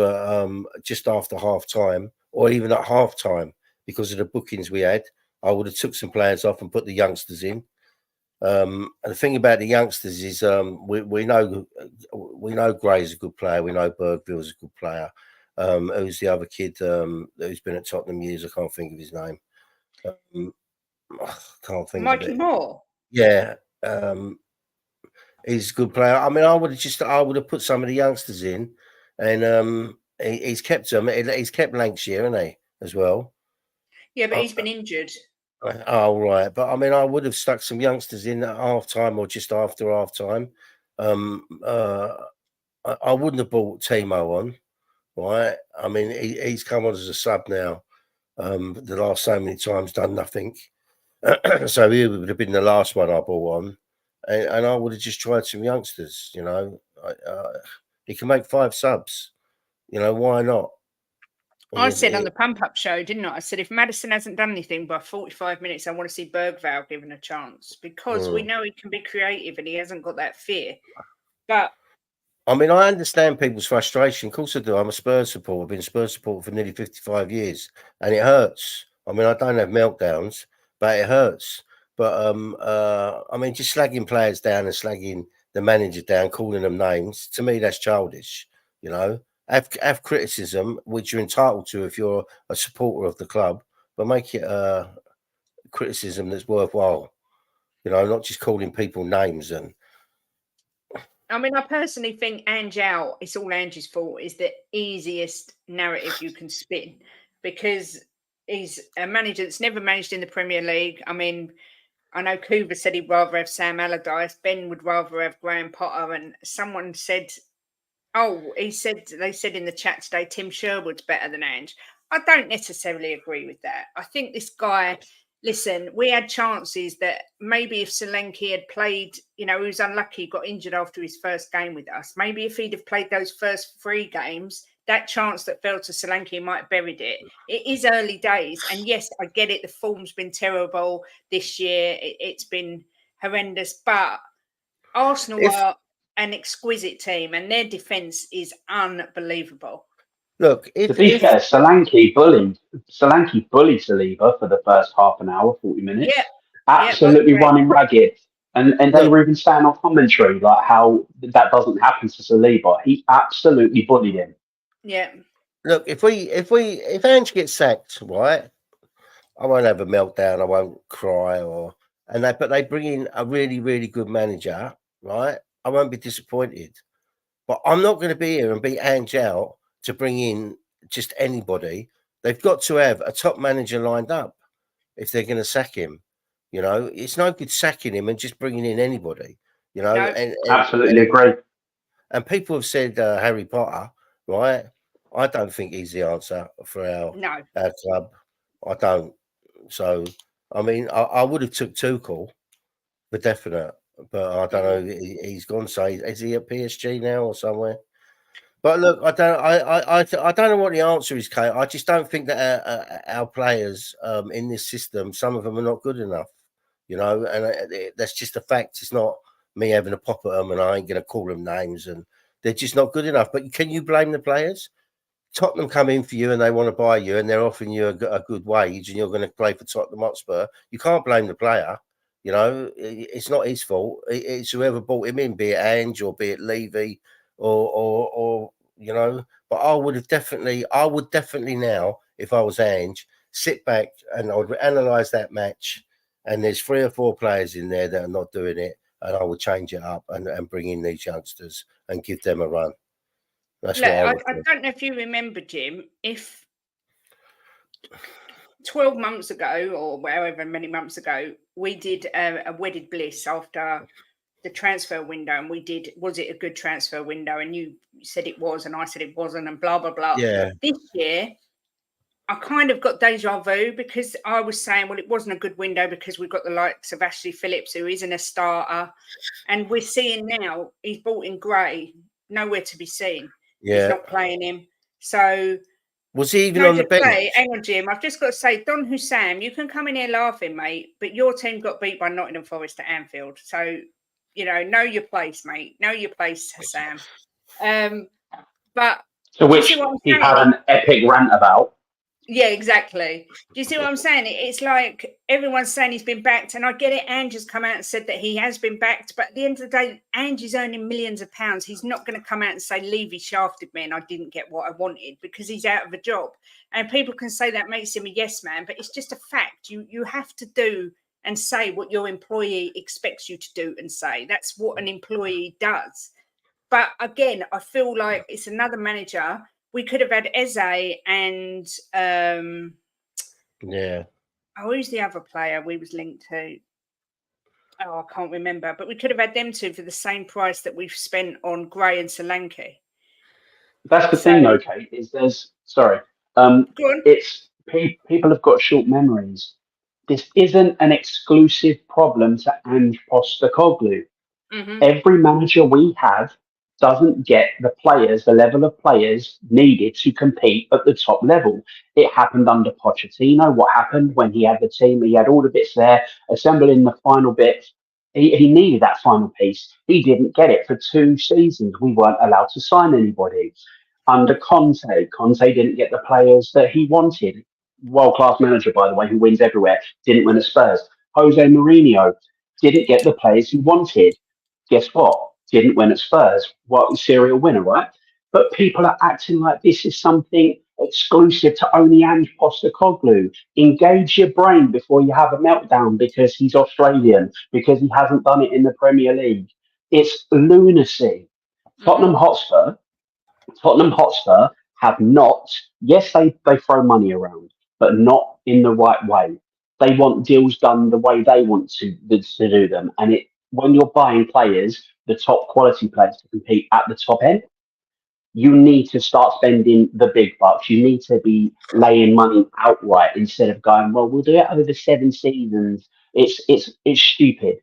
just after half time or even at half time because of the bookings we had. I would have took some players off and put the youngsters in. And the thing about the youngsters is we know Gray's a good player. We know Bergville's a good player. Who's the other kid who's been at Tottenham years? I can't think of his name. I can't think of Mikey it. Moore. Yeah, he's a good player. I mean, I would have put some of the youngsters in, and he's kept them. He's kept Lancashire, hasn't he, as well? Yeah, but he's been injured. Oh, right. But I mean, I would have stuck some youngsters in at half time or just after half time. I wouldn't have brought Timo on, right? I mean, he's come on as a sub now. The last so many times, done nothing. So he would have been the last one I brought on. And I would have just tried some youngsters, you know. He can make 5 subs. You know, why not? I said on the pump-up show, didn't I? I said, if Maddison hasn't done anything by 45 minutes, I want to see Bergville given a chance because we know he can be creative and he hasn't got that fear. But I mean, I understand people's frustration. Of course I do. I'm a Spurs supporter. I've been a Spurs supporter for nearly 55 years. And it hurts. I mean, I don't have meltdowns, but it hurts. But, I mean, just slagging players down and slagging the manager down, calling them names, to me, that's childish, you know. Have criticism, which you're entitled to if you're a supporter of the club, but make it criticism that's worthwhile. You know, not just calling people names. And I mean, I personally think Ange out, it's all Ange's fault, is the easiest narrative you can spin because he's a manager that's never managed in the Premier League. I mean, I know Coover said he'd rather have Sam Allardyce. Ben would rather have Graham Potter. And someone said, they said in the chat today, Tim Sherwood's better than Ange. I don't necessarily agree with that. I think this guy, listen, we had chances that maybe if Solanke had played, you know, he was unlucky, got injured after his first game with us. Maybe if he'd have played those first 3 games, that chance that fell to Solanke might have buried it. It is early days. And yes, I get it. The form's been terrible this year. It's been horrendous. But Arsenal are an exquisite team and their defence is unbelievable. look, To be fair, Solanke bullied Saliba for the first half an hour, 40 minutes. Yeah. Absolutely running ragged. And they were even saying on commentary like how that doesn't happen to Saliba. He absolutely bullied him. Yeah. Look, if Ange gets sacked, right, I won't have a meltdown. I won't cry but they bring in a really, really good manager, right? I won't be disappointed. But I'm not going to be here and beat Ange out to bring in just anybody. They've got to have a top manager lined up if they're going to sack him. You know, it's no good sacking him and just bringing in anybody. You know, No. Absolutely agree. And people have said Harry Potter, right? I don't think he's the answer for our club. I don't. So, I mean, I would have took Tuchel for definite, but I don't know. He's gone. So is he at PSG now or somewhere? But look, I don't know what the answer is, Kate. I just don't think that our players in this system, some of them are not good enough. You know, and that's just a fact. It's not me having a pop at them, and I ain't going to call them names, and they're just not good enough. But can you blame the players? Tottenham come in for you and they want to buy you and they're offering you a good wage and you're going to play for Tottenham Hotspur. You can't blame the player. You know, it's not his fault. It's whoever brought him in, be it Ange or be it Levy or you know. But I would definitely now, if I was Ange, sit back and I would analyse that match. And there's 3 or 4 players in there that are not doing it, and I would change it up and bring in these youngsters and give them a run. That's Look, what I don't know if you remember, Jim, if 12 months ago or however many months ago, we did a wedded bliss after the transfer window and we did, was it a good transfer window? And you said it was and I said it wasn't and blah, blah, blah. Yeah. This year, I kind of got deja vu because I was saying, well, it wasn't a good window because we've got the likes of Ashley Phillips, who isn't a starter. And we're seeing now he's brought in Gray, nowhere to be seen. Yeah. He's not playing him. So was he even on the bench? Hang on, Jim. I've just got to say, Don Hussam, you can come in here laughing, mate, but your team got beat by Nottingham Forest at Anfield. So, you know your place, mate. Know your place, Hussam. But To Do you see which what I'm he saying? had an epic rant about. Yeah, exactly. Do you see what I'm saying? It's like everyone's saying he's been backed, and I get it. Angie's come out and said that he has been backed, but at the end of the day, Angie's earning millions of pounds. He's not going to come out and say Levy shafted me and I didn't get what I wanted, because he's out of a job. And people can say that makes him a yes man, but it's just a fact. You have to do and say what your employee expects you to do and say. That's what an employee does. But again, I feel like it's another manager. We could have had Eze and Yeah. who's the other player we was linked to? Oh, I can't remember. But we could have had them two for the same price that we've spent on Gray and Solanke. That's the thing, though, Kate. Is Go on. it's people have got short memories. This isn't an exclusive problem to Ange Postecoglou. Mm-hmm. Every manager we have doesn't get the level of players needed to compete at the top level. It happened under Pochettino. What happened when he had the team? He had all the bits there, assembling the final bits. He needed that final piece. He didn't get it for 2 seasons. We weren't allowed to sign anybody. Under Conte didn't get the players that he wanted. World-class manager, by the way, who wins everywhere, didn't win at Spurs. Jose Mourinho didn't get the players he wanted. Guess what? Didn't win at Spurs. What serial winner, right? But people are acting like this is something exclusive to only Ange Postecoglou. Engage your brain before you have a meltdown because he's Australian, because he hasn't done it in the Premier League. It's lunacy. Tottenham Hotspur have not, yes, they throw money around, but not in the right way. They want deals done the way they want to do them. And when you're buying players, the top quality players to compete at the top end, you need to start spending the big bucks. You need to be laying money outright instead of going, well, we'll do it over 7 seasons. It's stupid.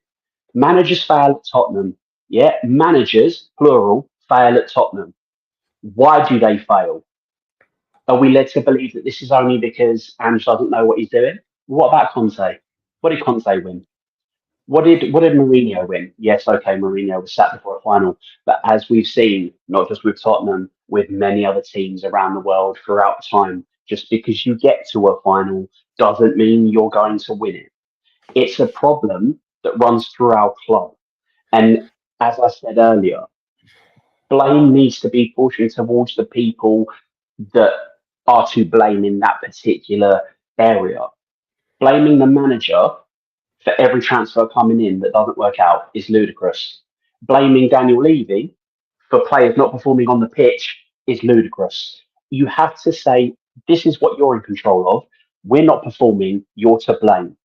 Managers fail at Tottenham. Yeah, managers, plural, fail at Tottenham. Why do they fail? Are we led to believe that this is only because Ange doesn't know what he's doing? What about Conte? What did Conte win? What did Mourinho win? Yes, okay, Mourinho was sat before a final, but as we've seen, not just with Tottenham, with many other teams around the world throughout time, just because you get to a final doesn't mean you're going to win it. It's a problem that runs through our club. And as I said earlier, blame needs to be portioned towards the people that are to blame in that particular area. Blaming the manager for every transfer coming in that doesn't work out is ludicrous. Blaming Daniel Levy for players not performing on the pitch is ludicrous. You have to say, this is what you're in control of. We're not performing, you're to blame.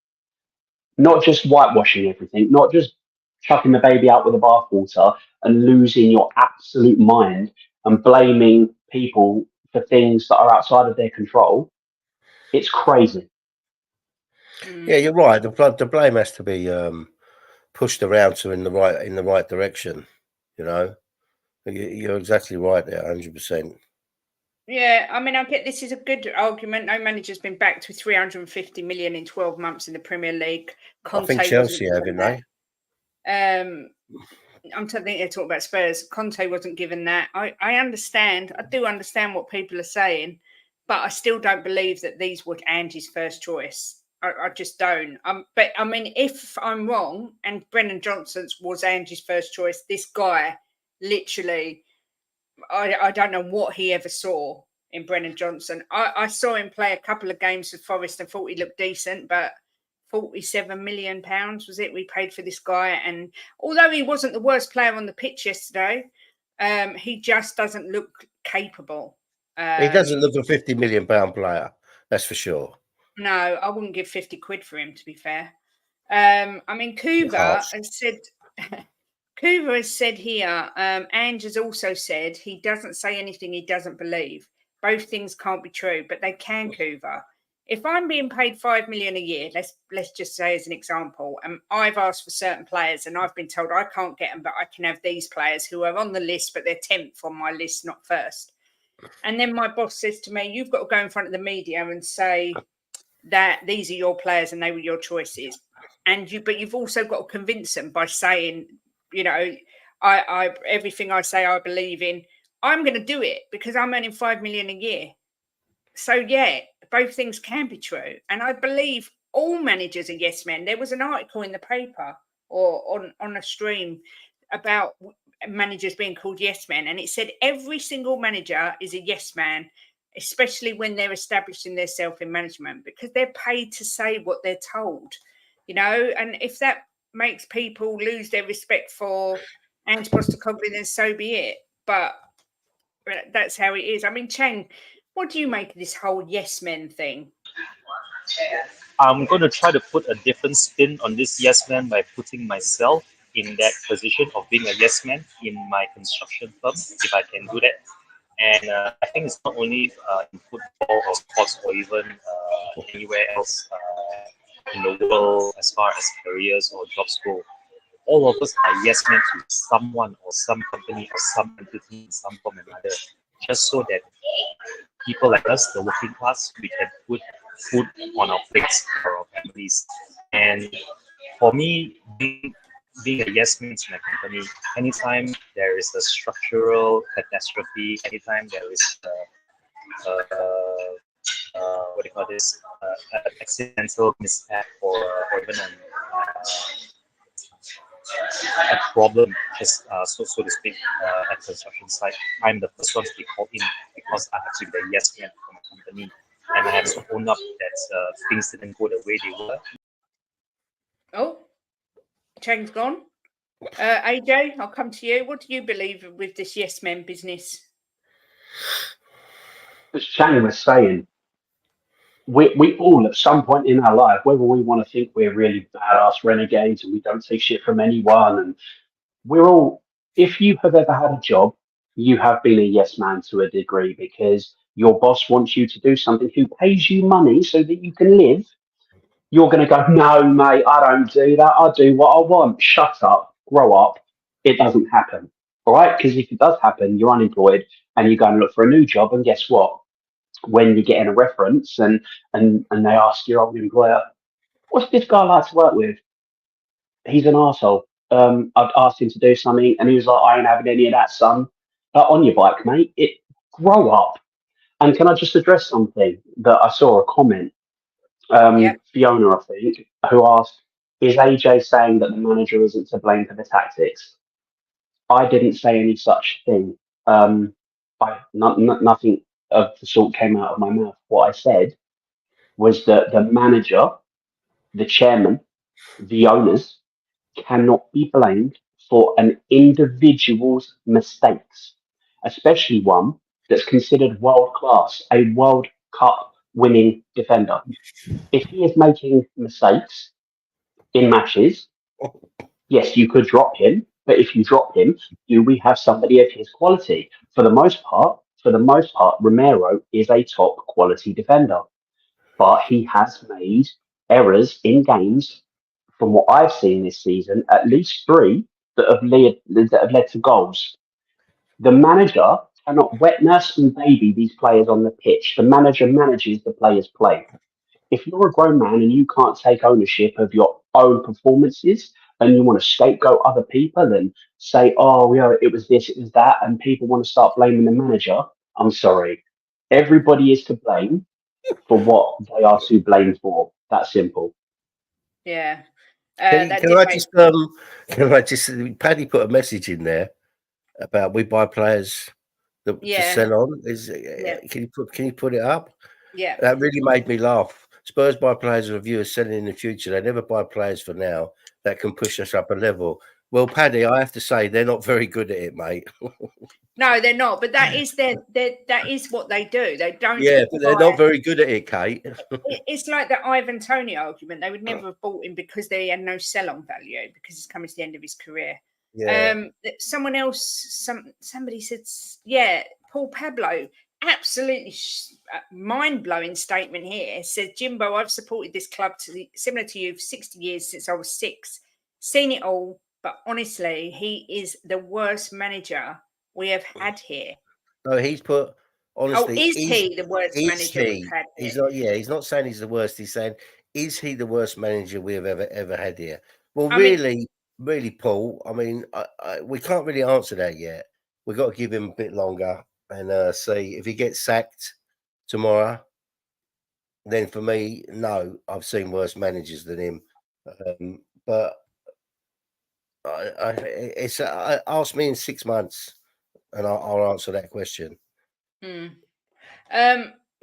Not just whitewashing everything, not just chucking the baby out with the bathwater and losing your absolute mind and blaming people for things that are outside of their control. It's crazy. Yeah, you're right. The blame has to be pushed around to in the right direction. You know, you're exactly right there, 100%. Yeah, I mean, I get this is a good argument. No manager's been backed with 350 million in 12 months in the Premier League. I think Chelsea have, haven't they? I'm thinking they're talking about Spurs. Conte wasn't given that. I understand. I do understand what people are saying, but I still don't believe that these were Ange's first choice. I just don't. But I mean, if I'm wrong and Brennan Johnson's was Ange's first choice, this guy literally, I don't know what he ever saw in Brennan Johnson. I saw him play a couple of games with Forest and thought he looked decent, but £47 million was it we paid for this guy? And although he wasn't the worst player on the pitch yesterday, he just doesn't look capable. He doesn't look a £50 million player, that's for sure. No, I wouldn't give 50 quid for him, to be fair. I mean, Kuva has said here, Ange has also said he doesn't say anything he doesn't believe. Both things can't be true, but they can, Kuva. If I'm being paid $5 million a year, let's just say as an example, and I've asked for certain players and I've been told I can't get them, but I can have these players who are on the list, but they're 10th on my list, not first. And then my boss says to me, you've got to go in front of the media and say that these are your players and they were your choices. But you've also got to convince them by saying, you know, I everything I say I believe in. I'm going to do it because I'm earning 5 million a year. So yeah, both things can be true. And I believe all managers are yes men. There was an article in the paper or on a stream about managers being called yes men, and it said every single manager is a yes man, especially when they're establishing themselves in management, because they're paid to say what they're told, you know. And if that makes people lose their respect for Ange Postecoglou, then so be it. But that's how it is. I mean, Chang, what do you make of this whole yes men thing? I'm going to try to put a different spin on this yes man by putting myself in that position of being a yes man in my construction firm, if I can do that. And I think it's not only in football or sports or even anywhere else in the world as far as careers or jobs go. All of us are yes men to someone or some company or some entity in some form or another, just so that people like us, the working class, we can put food on our plates for our families. And for me, being a yes man to my company, anytime there is a structural catastrophe, anytime there is what do you call this, an accidental mishap or even a problem, just so to speak, at construction site, I'm the first one to be called in because I have to be the yes man for my company, and I have to own up that things didn't go the way they were. Oh, Chang's gone. AJ, I'll come to you. What do you believe with this yes men business? As Shane was saying, we all at some point in our life, whether we want to think we're really badass renegades and we don't take shit from anyone, and we're all, if you have ever had a job, you have been a yes man to a degree because your boss wants you to do something, who pays you money so that you can live. You're going to go, no, mate, I don't do that. I do what I want. Shut up, grow up. It doesn't happen. All right. Because if it does happen, you're unemployed and you go and look for a new job. And guess what? When you get in a reference and they ask your old employer, what's this guy like to work with? He's an arsehole. I'd asked him to do something and he was like, I ain't having any of that, son. On your bike, mate. Grow up. And can I just address something that I saw a comment? Yeah. Fiona, I think, who asked, is AJ saying that the manager isn't to blame for the tactics? I didn't say any such thing. Nothing of the sort came out of my mouth. What I said was that the manager, the chairman, the owners cannot be blamed for an individual's mistakes, especially one that's considered world class, a World Cup winning defender. If he is making mistakes in matches, yes, you could drop him, but if you drop him, do we have somebody of his quality? For the most part, Romero is a top quality defender, but he has made errors in games. From what I've seen this season, at least three that have led to goals. The manager cannot wet nurse and baby these players on the pitch. The manager manages the players' play. If you're a grown man and you can't take ownership of your own performances and you want to scapegoat other people and say, oh, yeah, it was this, it was that, and people want to start blaming the manager, I'm sorry. Everybody is to blame for what they are to blame for. That simple. Yeah. Can I just Paddy put a message in there about we buy players to sell on. Can you put it up? Yeah. That really made me laugh. Spurs buy players with a view of selling in the future. They never buy players for now that can push us up a level. Well, Paddy, I have to say they're not very good at it, mate. No, they're not. But that is that is what they do. They don't. Yeah, but they're not very good at it, Kate. It's like the Ivan Toney argument. They would never have bought him because they had no sell-on value because he's coming to the end of his career. Yeah. Someone else, somebody said, yeah, Paul Pablo, absolutely mind-blowing statement here. Said, Jimbo, I've supported this club similar to you for 60 years since I was 6. Seen it all, but honestly, he is the worst manager we have had here. No, he's put, honestly. Is he the worst manager we've had here? He's not, he's not saying he's the worst. He's saying, is he the worst manager we have ever had here? Well, really, Paul, I mean, we can't really answer that yet. we've got to give him a bit longer and see if he gets sacked tomorrow. Then for me, no, I've seen worse managers than him. But ask me in 6 months, and I'll answer that question.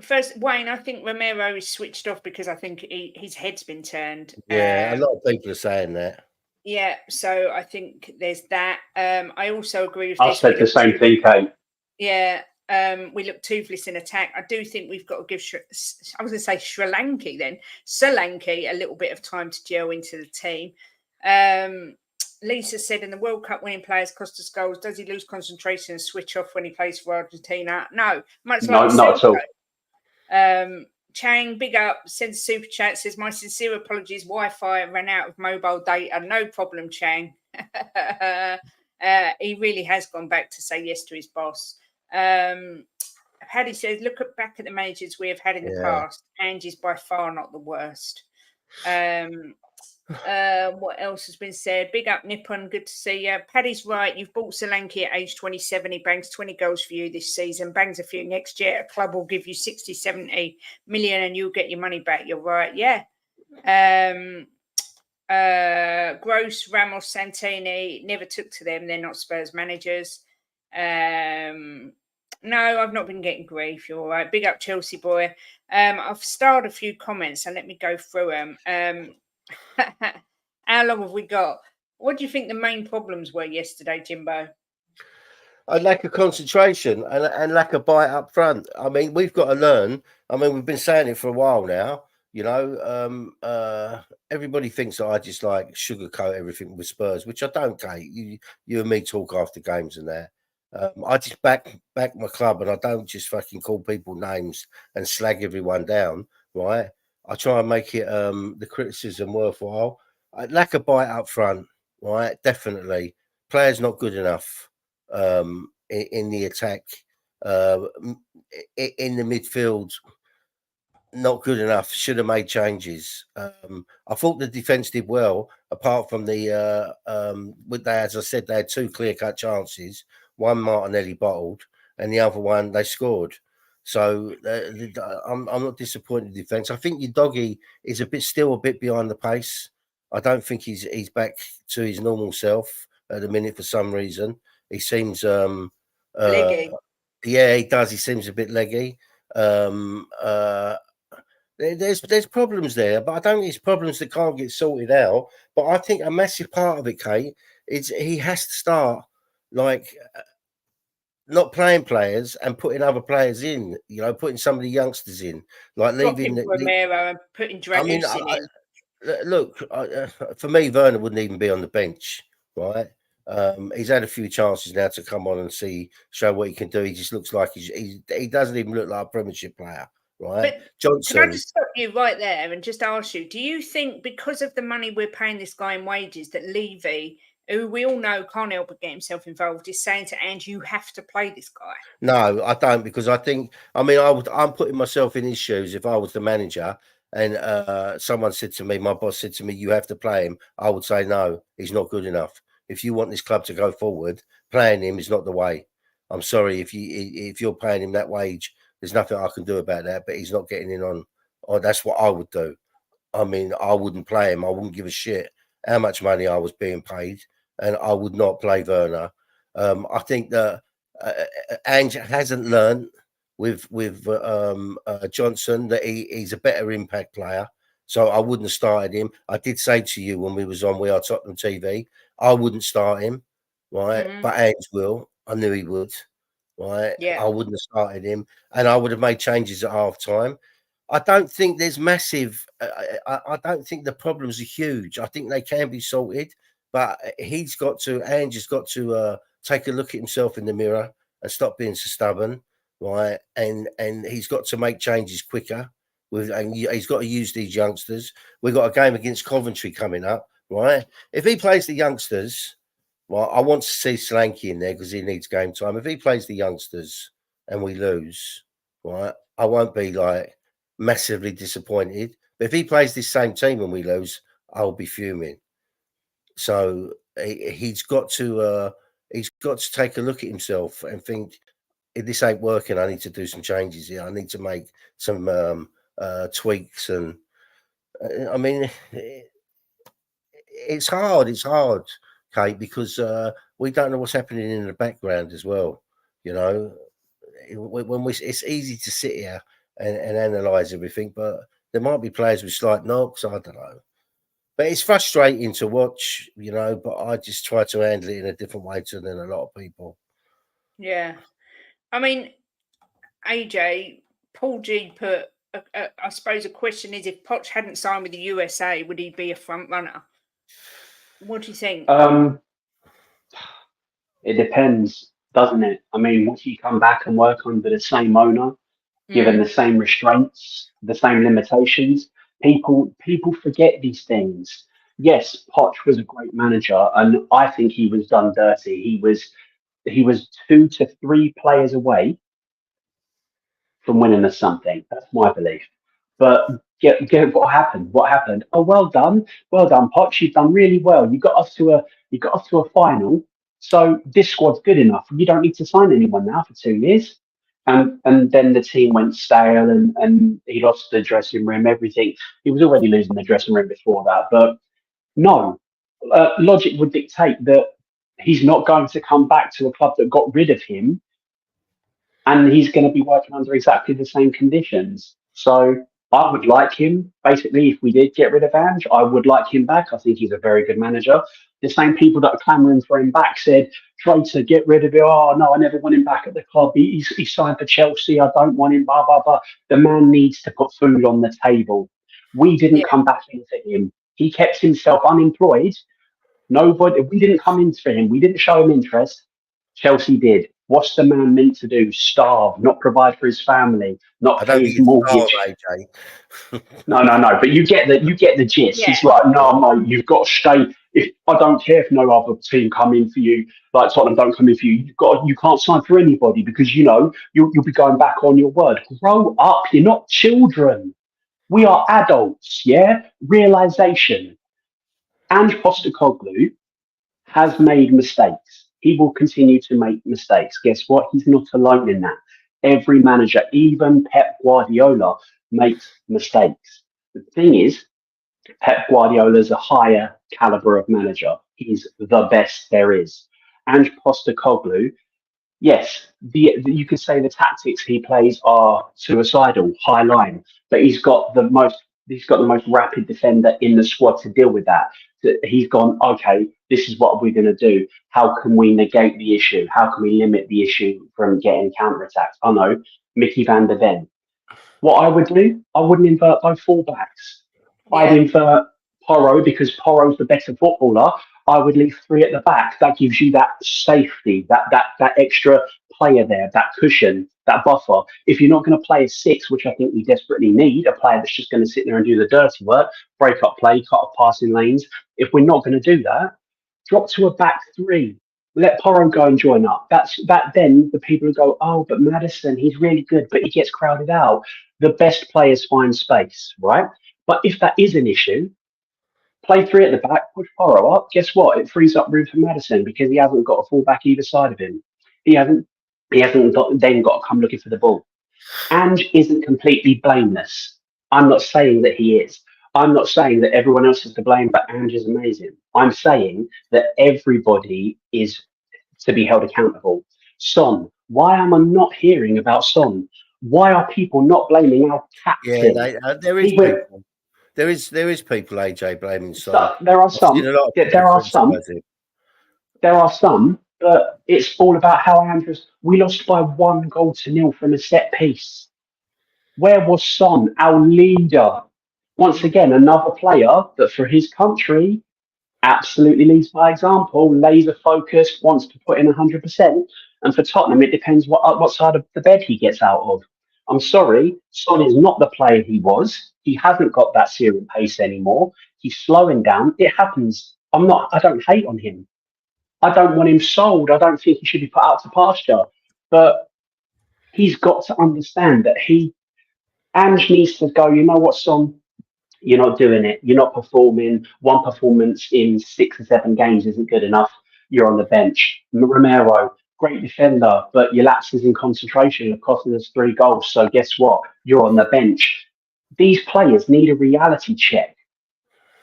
First, Wayne, I think Romero is switched off because I think his head's been turned. Yeah, a lot of people are saying that. Yeah, so I think there's that. I also agree with I this. said the same thing, Kate. Yeah, we look toothless in attack. I do think we've got to give, I was going to say Sri Lanka a little bit of time to gel into the team. Lisa said, in the World Cup, winning players cost us goals. Does he lose concentration and switch off when he plays for Argentina? No, much like not at all. Chang, big up, sends a super chat, says, my sincere apologies, Wi-Fi ran out of mobile data. No problem, Chang. He really has gone back to say yes to his boss. Paddy says, look back at the managers we have had in the past. Angie's by far not the worst. What else has been said? Big up, Nippon. Good to see you. Paddy's right. You've bought Solanke at age 27. He bangs 20 goals for you this season. Bangs a few next year. A club will give you 60, 70 million and you'll get your money back. You're right. Yeah. Gross, Ramos, Santini, never took to them. They're not Spurs managers. No, I've not been getting grief. You're all right. Big up, Chelsea boy. I've starred a few comments, so let me go through them. How long have we got? What do you think the main problems were yesterday, Jimbo? A lack of concentration and lack of bite up front. I mean, we've got to learn. I mean, we've been saying it for a while now. You know, everybody thinks that I just like sugarcoat everything with Spurs, which I don't, Kate. You and me talk after games and that. I just back my club, and I don't just fucking call people names and slag everyone down, right? I try and make it the criticism worthwhile. Lack of bite up front, right? Definitely, players not good enough in the attack, in the midfield. Not good enough. Should have made changes. I thought the defense did well, apart from the as I said, they had two clear-cut chances. One Martinelli bottled, and the other one they scored. So I'm not disappointed in defense. I think your doggy is still a bit behind the pace. I don't think he's back to his normal self at the minute for some reason. He seems leggy. Yeah, he does. He seems a bit leggy. There's problems there, but I don't think it's problems that can't get sorted out. But I think a massive part of it, Kate, is he has to start like not playing players and putting other players in. You know, putting some of the youngsters in, like leaving Romero and putting Dragusin in. Look, for me, Werner wouldn't even be on the bench, right? He's had a few chances now to come on and show what he can do. He just looks like he doesn't even look like a Premiership player. Right, but Johnson. Can I just stop you right there and just ask you, do you think because of the money we're paying this guy in wages that Levy, who we all know can't help but get himself involved, is saying to Ange, you have to play this guy? No, I don't, because I'm putting myself in his shoes. If I was the manager and someone said to me, my boss said to me, you have to play him, I would say, no, he's not good enough. If you want this club to go forward, playing him is not the way. I'm sorry, if you're paying him that wage, there's nothing I can do about that, but he's not getting in on. Or that's what I would do. I mean, I wouldn't play him. I wouldn't give a shit how much money I was being paid, and I would not play Werner. I think that Ange hasn't learned with Johnson that he's a better impact player. So I wouldn't have started him. I did say to you when we was on We Are Tottenham TV, I wouldn't start him, right? Mm-hmm. But Ange will. I knew he would. Right, yeah. I wouldn't have started him, and I would have made changes at half time. I don't think there's massive. I don't think the problems are huge. I think they can be sorted, but Ange has got to take a look at himself in the mirror and stop being so stubborn, right? And he's got to make changes quicker. And he's got to use these youngsters. We've got a game against Coventry coming up, right? If he plays the youngsters. Well, I want to see Solanke in there because he needs game time. If he plays the youngsters and we lose, right, I won't be like massively disappointed. But if he plays this same team and we lose, I'll be fuming. So he's got to he's got to take a look at himself and think, if this ain't working, I need to do some changes here. I need to make some tweaks. And I mean, it's hard. It's hard, Kate, because we don't know what's happening in the background as well. You know, it's easy to sit here and analyse everything, but there might be players with slight knocks. I don't know. But it's frustrating to watch, you know, but I just try to handle it in a different way than a lot of people. Yeah. I mean, AJ, Paul G put, I suppose a question is, if Poch hadn't signed with the USA, would he be a front runner? What do you think? It depends, doesn't it? I mean, once you come back and work under the same owner, given the same restraints, the same limitations, people forget these things. Yes, Poch was a great manager, and I think he was done dirty. He was 2 to 3 players away from winning us something. That's my belief. But get what happened? What happened? Oh, well done, Poch. You've done really well. You got us to a final. So this squad's good enough. You don't need to sign anyone now for 2 years. And then the team went stale, and he lost the dressing room. Everything. He was already losing the dressing room before that. But no, logic would dictate that he's not going to come back to a club that got rid of him, and he's going to be working under exactly the same conditions. So I would like him. Basically, if we did get rid of Ange, I would like him back. I think he's a very good manager. The same people that are clamouring for him back said, try to get rid of him. Oh, no, I never want him back at the club. He signed for Chelsea. I don't want him, blah, blah, blah. The man needs to put food on the table. We didn't come back into him. He kept himself unemployed. We didn't come in for him. We didn't show him interest. Chelsea did. What's the man meant to do? Starve, not provide for his family, not pay his mortgage. No. But you get the gist. Yeah. It's like, no, mate, you've got to stay. If I don't care if no other team come in for you, like Tottenham don't come in for you, you can't sign for anybody because you'll be going back on your word. Grow up. You're not children. We are adults. Yeah. Realization. Ange Postecoglou has made mistakes. He will continue to make mistakes. Guess what? He's not alone in that. Every manager, even Pep Guardiola, makes mistakes. The thing is, Pep Guardiola is a higher caliber of manager. He's the best there is. And Postecoglou, yes, you could say the tactics he plays are suicidal, high line, but he's got the most rapid defender in the squad to deal with that. He's gone, okay, this is what we're going to do. How can we negate the issue? How can we limit the issue from getting counter-attacks? I know, Mickey van der Ven. What I would do, I wouldn't invert both fullbacks. Yeah. I'd invert Porro because Porro's the better footballer. I would leave 3 at the back. That gives you that safety, that extra player there, that cushion, that buffer. If you're not going to play a 6, which I think we desperately need, a player that's just going to sit there and do the dirty work, break up play, cut off passing lanes. If we're not going to do that, drop to a back 3. Let Porro go and join up. Then the people who go, oh, but Maddison, he's really good, but he gets crowded out. The best players find space, right? But if that is an issue, play 3 at the back, push Porro up. Guess what? It frees up room for Maddison because he hasn't got a fullback either side of him. He hasn't then got to come looking for the ball. Ange isn't completely blameless. I'm not saying that he is. I'm not saying that everyone else is to blame, but Ange is amazing. I'm saying that everybody is to be held accountable. Son, why am I not hearing about Son? Why are people not blaming our captain? Yeah, there is people. There is people, AJ, blaming Son. There are some. There are some, but it's all about how Andrews. We lost by 1-0 from a set piece. Where was Son, our leader? Once again, another player that for his country absolutely leads by example, laser focused, wants to put in 100%. And for Tottenham, it depends what side of the bed he gets out of. I'm sorry, Son is not the player he was. He hasn't got that searing pace anymore. He's slowing down. It happens. I don't hate on him. I don't want him sold. I don't think he should be put out to pasture. But he's got to understand that Ange needs to go, you know what, Son? You're not doing it. You're not performing. One performance in 6 or 7 games isn't good enough. you're on the bench. Romero, great defender, but your lapses in concentration have costed us 3 goals. So guess what? You're on the bench. These players need a reality check.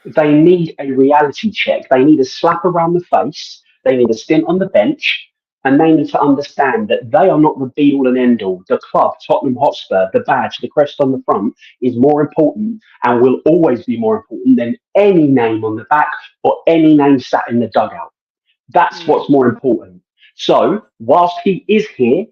They need a reality check. They need a slap around the face. They need a stint on the bench. And they need to understand that they are not the be all and end all. The club, Tottenham Hotspur, the badge, the crest on the front is more important and will always be more important than any name on the back or any name sat in the dugout. That's what's more important. So, whilst he is here,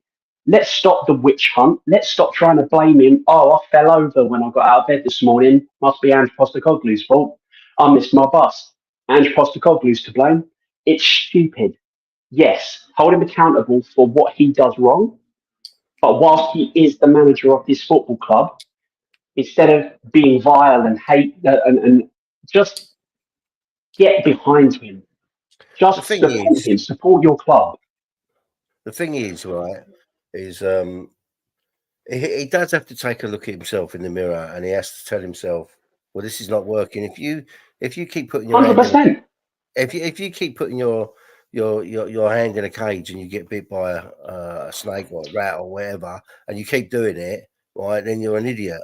let's stop the witch hunt. Let's stop trying to blame him. Oh, I fell over when I got out of bed this morning. Must be Ange Postecoglou's fault. I missed my bus. Ange Postecoglou's to blame. It's stupid. Yes, hold him accountable for what he does wrong. But whilst he is the manager of this football club, instead of being vile and hate and just get behind him. Just support him, support your club. The thing is, right, is he does have to take a look at himself in the mirror, and he has to tell himself, well, this is not working. If you keep putting your 100%. If you keep putting your hand in a cage and you get bit by a snake or a rat or whatever, and you keep doing it, right, then you're an idiot.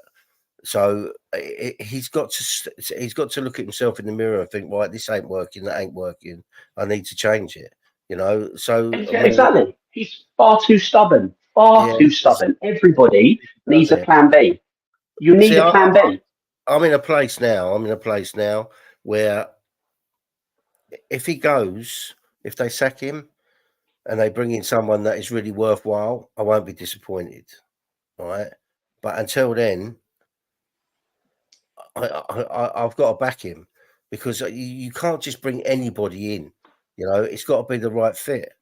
So he's got to look at himself in the mirror and think, right, this ain't working, that ain't working. I need to change it. You know, so exactly. He's far too stubborn. Too stubborn. Everybody needs a plan B. You need a plan B. I'm in a place now where if he goes, if they sack him and they bring in someone that is really worthwhile, I won't be disappointed. All right. But until then, I've got to back him, because you can't just bring anybody in. You know, it's got to be the right fit.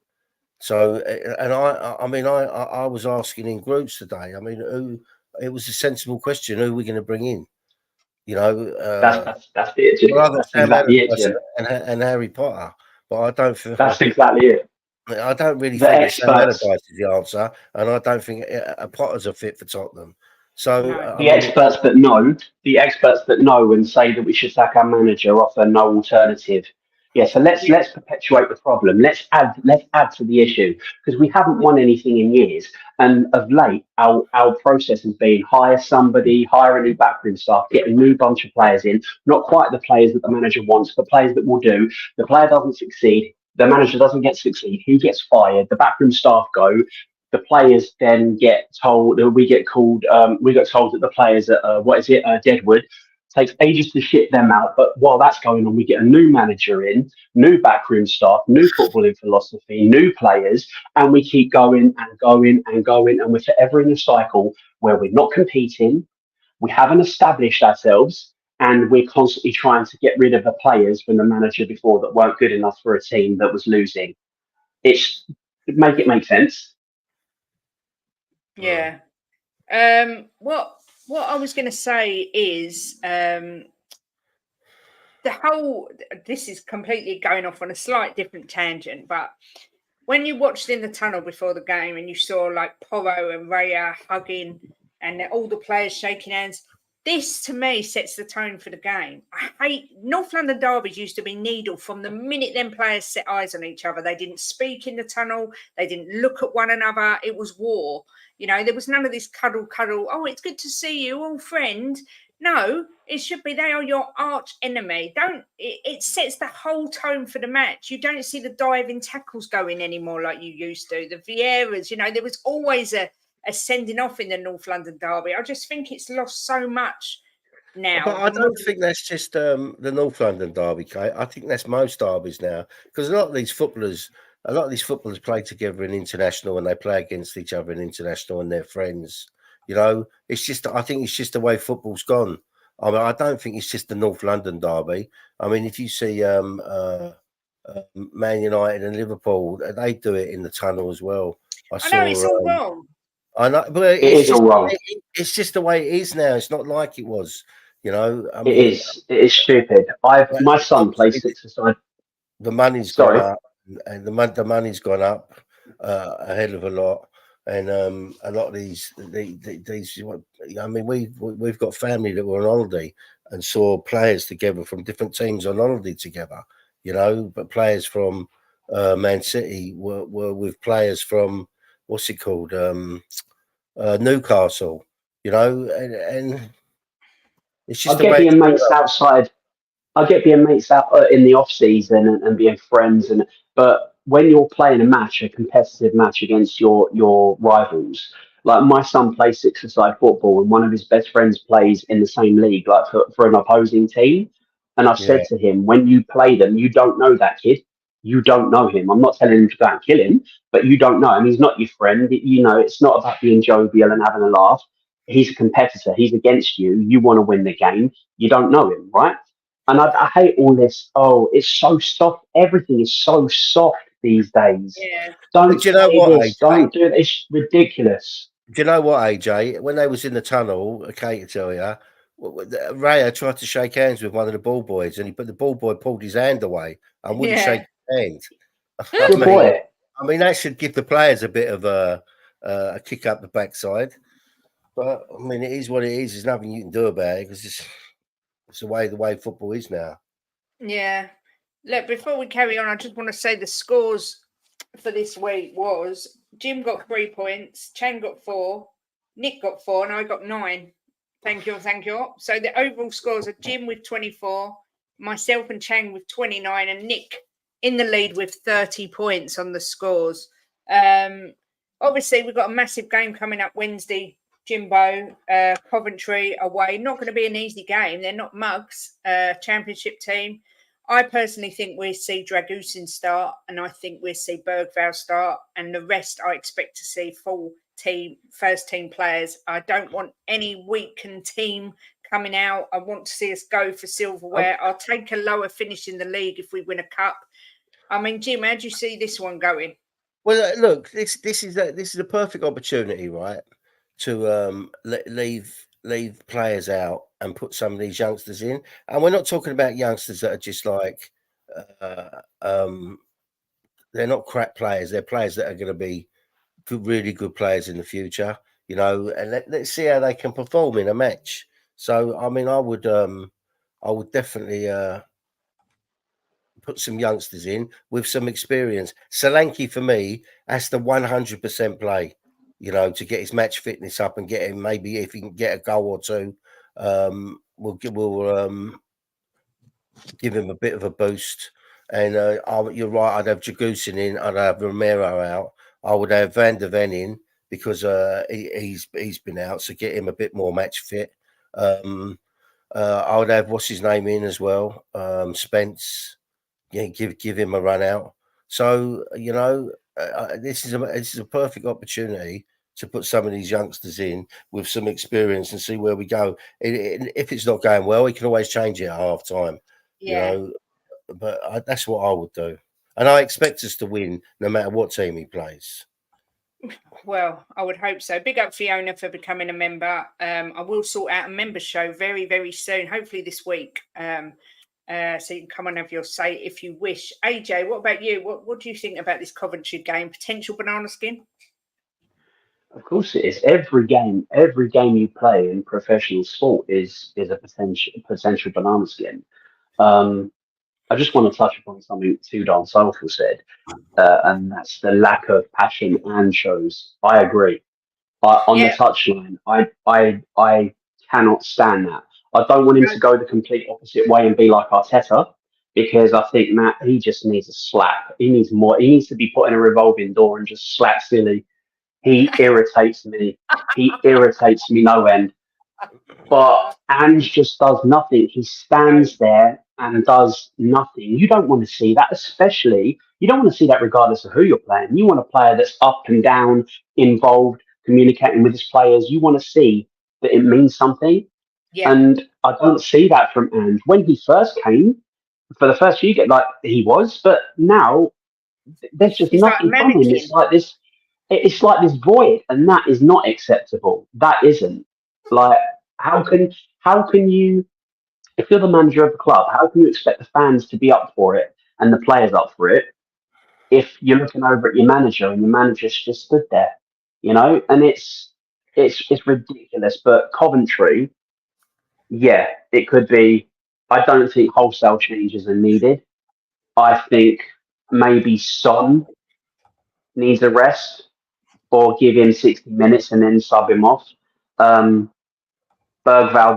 So, and I was asking in groups today. I mean, it was a sensible question. Who are we going to bring in? You know, that's it, Jim. That's exactly it, Jim. And Harry Potter. But I don't feel that's exactly it. I don't really think Sam Allardyce is the answer, and I don't think Potter's a fit for Tottenham. So the experts that know and say that we should sack our manager offer no alternative. Yeah, so let's perpetuate the problem. Let's add to the issue, because we haven't won anything in years. And of late, our process has been hire somebody, hire a new backroom staff, get a new bunch of players in, not quite the players that the manager wants, but players that will do. The player doesn't succeed, the manager doesn't get to succeed, he gets fired, the backroom staff go. The players then get told, we got told that the players at Deadwood, takes ages to ship them out. But while that's going on, we get a new manager in, new backroom staff, new footballing philosophy, new players, and we keep going and going and going. And we're forever in a cycle where we're not competing, we haven't established ourselves, and we're constantly trying to get rid of the players from the manager before that weren't good enough for a team that was losing. Make it make sense. Yeah. What I was going to say is this is completely going off on a slight different tangent, but when you watched in the tunnel before the game and you saw like Porro and Raya hugging and all the players shaking hands, this to me sets the tone for the game. I hate North London derbies used to be needle from the minute them players set eyes on each other. They didn't speak in the tunnel. They didn't look at one another. It was war. You know, there was none of this cuddle. Oh, it's good to see you, all friend. No, it should be they are your arch enemy. It sets the whole tone for the match. You don't see the diving tackles going anymore like you used to. The Vieiras, you know, there was always a sending off in the North London derby. I just think it's lost so much now. But I don't think that's just the North London derby, Kate. I think that's most derbies now, because a lot of these footballers play together in international and they play against each other in international and they're friends. You know, I think it's just the way football's gone. I mean, I don't think it's just the North London derby. I mean, if you see Man United and Liverpool, they do it in the tunnel as well. I know it's all wrong. I know, but it's just the way it is now. It's not like it was, you know. I mean, it is stupid. My son plays 6-a-side. The money's gone up, and the money's gone up a hell of a lot. And a lot of these. I mean, we've got family that were on holiday and saw players together from different teams on holiday together. You know, but players from Man City were with players from what's it called, Newcastle. You know, and it's I just the get way. being mates outside. I get being mates out in the off season and being friends, but when you're playing a match, a competitive match against your rivals, like my son plays six-a-side football, and one of his best friends plays in the same league, like for an opposing team. And I've Yeah, said to him, when you play them, you don't know that kid. You don't know him. I'm not telling him to go and kill him, but you don't know him. He's not your friend. You know, it's not about being jovial and having a laugh. He's a competitor. He's against you. You want to win the game. You don't know him, right? And I hate all this. Oh, it's so soft. Everything is so soft these days. Yeah. Don't but do you know say what, this. AJ? Don't do it. It's ridiculous. Do you know what, AJ? When they was in the tunnel, okay, to tell you, Raya tried to shake hands with one of the ball boys, and the ball boy pulled his hand away and wouldn't shake Yeah. his hand. Good boy. I mean, that should give the players a bit of a kick up the backside. But I mean, it is what it is. There's nothing you can do about it because it's the way football is now. Yeah. Look, before we carry on, I just want to say the scores for this week was Jim got 3 points, Chang got 4, Nick got 4, and I got 9. Thank you. So the overall scores are Jim with 24, myself and Chang with 29, and Nick in the lead with 30 points on the scores. Obviously, we've got a massive game coming up Wednesday, Jimbo, Coventry away. Not going to be an easy game. They're not mugs, championship team. I personally think we'll see Dragusin start, and I think we'll see Bergvall start, and the rest I expect to see full team, first team players. I don't want any weakened team coming out. I want to see us go for silverware. I'll take a lower finish in the league if we win a cup. I mean, Jim, how do you see this one going? Well, look, this is a perfect opportunity, right, to leave players out and put some of these youngsters in. And we're not talking about youngsters that are just like uh, um, they're not crap players. They're players that are going to be really good players in the future, you know. And let's see how they can perform in a match. So, I mean, I would definitely put some youngsters in with some experience. Solanke for me has to 100% play, you know, to get his match fitness up and get him. Maybe if he can get a goal or two, we'll give him a bit of a boost. And you're right, I'd have Jagusin in, I'd have Romero out, I would have Van der Ven in because he's been out, so get him a bit more match fit. I would have what's his name in as well, Spence. Yeah, give him a run out. So you know, this is a perfect opportunity to put some of these youngsters in with some experience and see where we go. If it's not going well, we can always change it at half time. You Yeah. know, but that's what I would do, and I expect us to win no matter what team he plays. Well, I would hope so. Big up Fiona for becoming a member. I will sort out a member show very, very soon, hopefully this week. So you can come and have your say if you wish. AJ, what about you? What do you think about this Coventry game? Potential banana skin? Of course it is. Every game you play in professional sport is a potential banana skin. Um, I just want to touch upon something Tudor Soulful said, and that's the lack of passion and shows. I agree. On the Yeah. touchline, I cannot stand that. I don't want him to go the complete opposite way and be like Arteta, because I think that he just needs a slap. He needs more. He needs to be put in a revolving door and just slap silly. He irritates me. He irritates me no end. But Ange just does nothing. He stands there and does nothing. You don't want to see that, especially, you don't want to see that regardless of who you're playing. You want a player that's up and down, involved, communicating with his players. You want to see that it means something. Yeah. And I don't see that from Ange. When he first came, for the first few, like he was, but now there's just He's like a nothing from him. mannequin. It's like this void, and that is not acceptable. That isn't. Like, how can you, if you're the manager of the club, how can you expect the fans to be up for it and the players up for it if you're looking over at your manager and your manager's just stood there, you know? And it's ridiculous. But Coventry, yeah, it could be. I don't think wholesale changes are needed. I think maybe Son needs a rest, or give him 60 minutes and then sub him off. Bergvall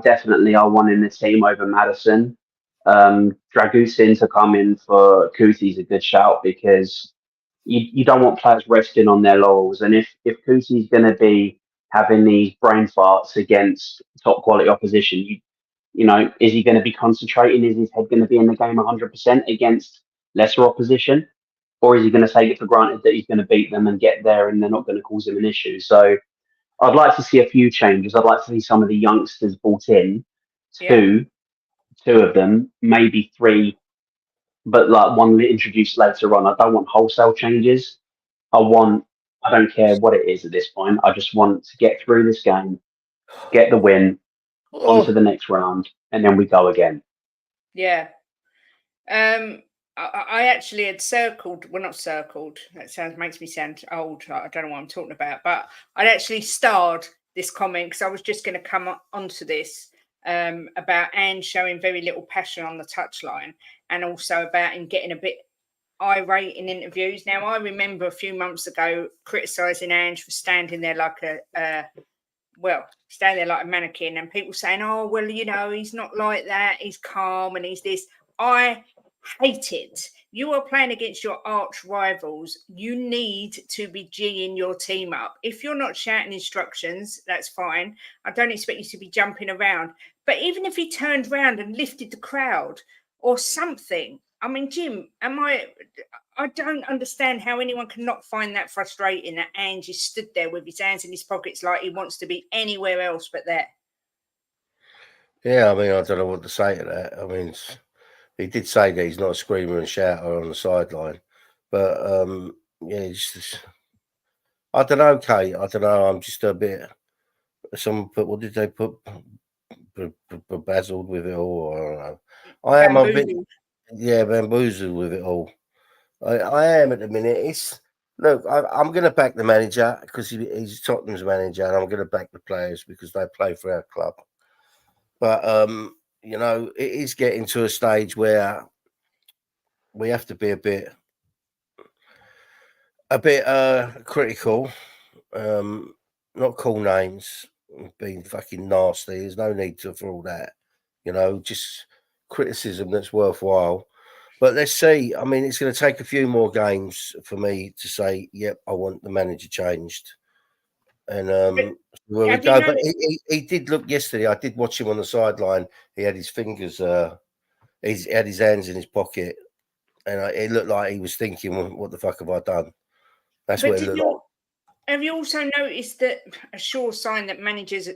definitely are one in the team over Madison. Dragusin to come in for Kuti is a good shout, because you don't want players resting on their laurels. And if Kuti's going to be having these brain farts against top quality opposition, you know, is he going to be concentrating? Is his head going to be in the game 100% against lesser opposition? Or is he going to take it for granted that he's going to beat them and get there and they're not going to cause him an issue? So I'd like to see a few changes. I'd like to see some of the youngsters brought in, two of them, maybe three, but like one introduced later on. I don't want wholesale changes. I don't care what it is at this point. I just want to get through this game, get the win, on to the next round, and then we go again. Yeah. I actually had not circled. That makes me sound old. I don't know what I'm talking about, but I'd actually starred this comment because I was just going to come onto this about Ange showing very little passion on the touchline, and also about him getting a bit irate in interviews. Now, I remember a few months ago criticising Ange for standing there like a mannequin, and people saying, "Oh, well, you know, he's not like that. He's calm and he's this." I hate it. You are playing against your arch rivals. You need to be G'ing your team up. If you're not shouting instructions, that's fine. I don't expect you to be jumping around. But even if he turned around and lifted the crowd or something, I mean, Jim, I don't understand how anyone cannot find that frustrating that Ange is stood there with his hands in his pockets like he wants to be anywhere else but there. Yeah, I mean, I don't know what to say to that. I mean, he did say that he's not a screamer and shouter on the sideline. But, yeah, I don't know, Kate. I don't know. I'm just a bit... what did they put? Bedazzled with it all? I don't know. I am a bit... Yeah, bamboozled with it all. I am at the minute. Look, I'm going to back the manager because he's Tottenham's manager, and I'm going to back the players because they play for our club. But, you know, it is getting to a stage where we have to be a bit critical, not call names, being fucking nasty. There's no need for all that, you know, just criticism that's worthwhile. But let's see. I mean, it's going to take a few more games for me to say, yep, I want the manager changed. And where we go. But he did look yesterday. I did watch him on the sideline. He had his fingers, he had his hands in his pocket, and it looked like he was thinking, what the fuck have I done? That's what it looked like. Have you also noticed that a sure sign that managers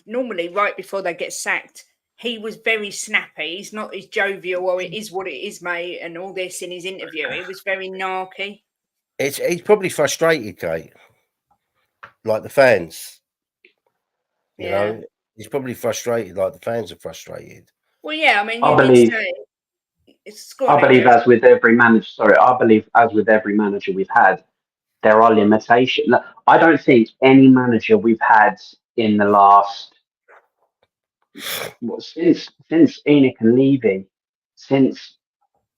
normally right before they get sacked, he was very snappy. He's not as jovial, or it is what it is, mate, and all this in his interview. He was very narky. He's probably frustrated, Kate. Like the fans. You know, he's probably frustrated like the fans are frustrated. Well, yeah, I mean, I believe as with every manager we've had, there are limitations. I don't think any manager we've had in the last since Enoch and Levy, since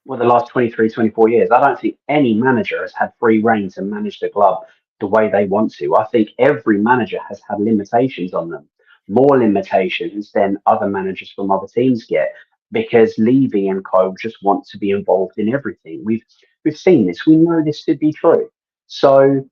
the last 23, 24 years, I don't think any manager has had free rein to manage the club the way they want to. I think every manager has had limitations on them, more limitations than other managers from other teams get, because Levy and co just want to be involved in everything. We've seen this. We know this to be true. So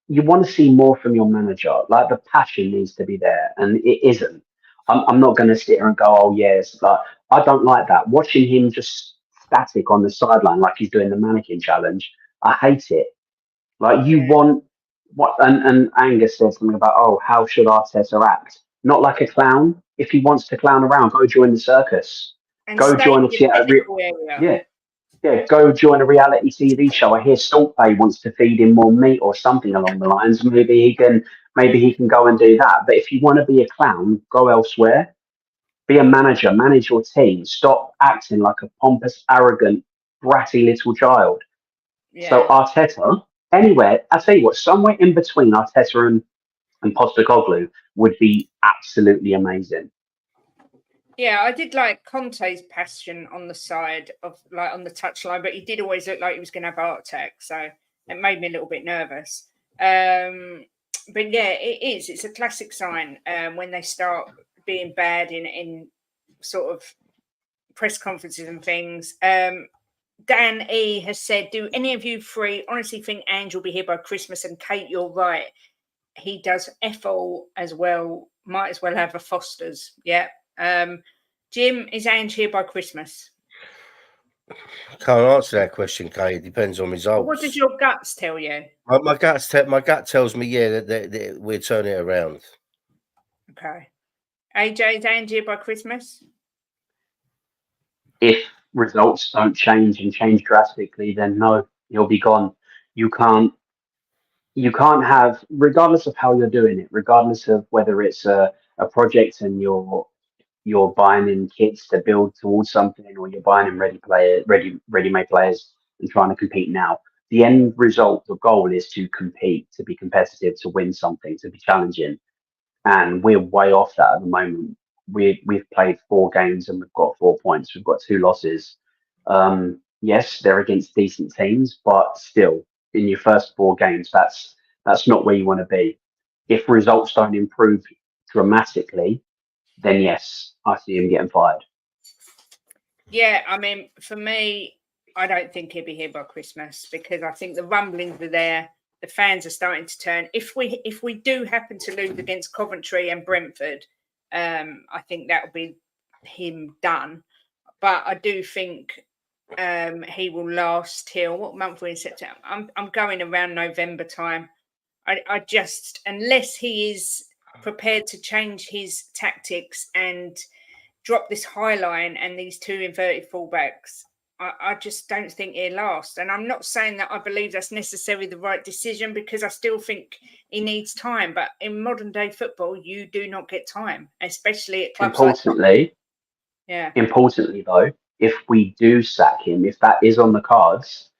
you want to see more from your manager. Like, the passion needs to be there, and it isn't. I'm not going to sit here and go, oh yes, like, I don't like that. Watching him just static on the sideline like he's doing the mannequin challenge, I hate it. Like, you want what? And Angus said something about, oh, how should Arteta act? Not like a clown. If he wants to clown around, go join the circus. And go join go join a reality TV show. I hear Salt Bay wants to feed him more meat or something along the lines. Maybe he can go and do that. But if you want to be a clown, go elsewhere. Be a manager, manage your team. Stop acting like a pompous, arrogant, bratty little child. Yeah. So Arteta, anywhere, I tell you what, somewhere in between Arteta and Postecoglou would be absolutely amazing. Yeah, I did like Conte's passion on the side of like on the touchline, but he did always look like he was going to have a heart attack, so it made me a little bit nervous. But yeah, it is. It's a classic sign when they start being bad in sort of press conferences and things. Dan E has said, "Do any of you three honestly think Ange will be here by Christmas?" And Kate, you're right. He does F-all as well. Might as well have a Foster's. Yeah. Jim, is Ange here by Christmas? Can't answer that question, Kate. It depends on results. What does your guts tell you? My gut tells me, yeah, that we're turning it around. Okay. AJ, is Ange here by Christmas? If results don't change and change drastically, then no, he'll be gone. You can't have, regardless of how you're doing it, regardless of whether it's a project and you're buying in kits to build towards something, or you're buying in ready-made players and trying to compete now. The end result, the goal is to compete, to be competitive, to win something, to be challenging. And we're way off that at the moment. We've played 4 games and we've got 4 points. We've got 2 losses. Yes, they're against decent teams, but still, in your first 4 games, that's not where you want to be. If results don't improve dramatically, then yes, I see him getting fired. Yeah, I mean, for me, I don't think he'll be here by Christmas because I think the rumblings are there. The fans are starting to turn. If we do happen to lose against Coventry and Brentford, I think that'll be him done. But I do think he will last till what month we're in September? I'm going around November time. I just, unless he is prepared to change his tactics and drop this high line and these 2 inverted fullbacks, I just don't think he'll last. And I'm not saying that I believe that's necessarily the right decision because I still think he needs time. But in modern day football, you do not get time, especially at clubs Importantly, though, if we do sack him, if that is on the cards,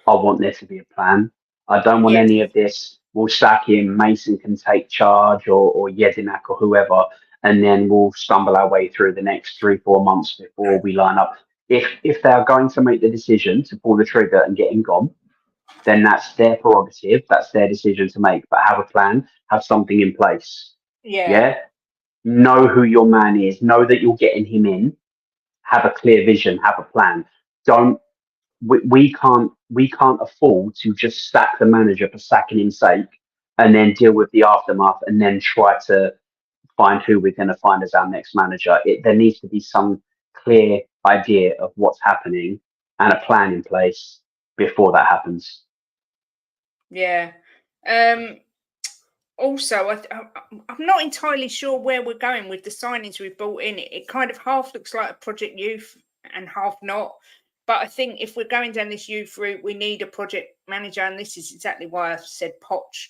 I want there to be a plan. I don't want any of this. We'll sack him. Mason can take charge, or Jedinak, or whoever, and then we'll stumble our way through the next 3-4 months before we line up. If they are going to make the decision to pull the trigger and get him gone, then that's their prerogative. That's their decision to make. But have a plan. Have something in place. Yeah. Know who your man is. Know that you're getting him in. Have a clear vision. Have a plan. We can't afford to just sack the manager for sacking his sake and then deal with the aftermath and then try to find who we're going to find as our next manager. There needs to be some clear idea of what's happening and a plan in place before that happens. Yeah. Also, I'm not entirely sure where we're going with the signings we've brought in. It kind of half looks like a Project Youth and half not. But I think if we're going down this youth route, we need a project manager. And this is exactly why I've said Poch.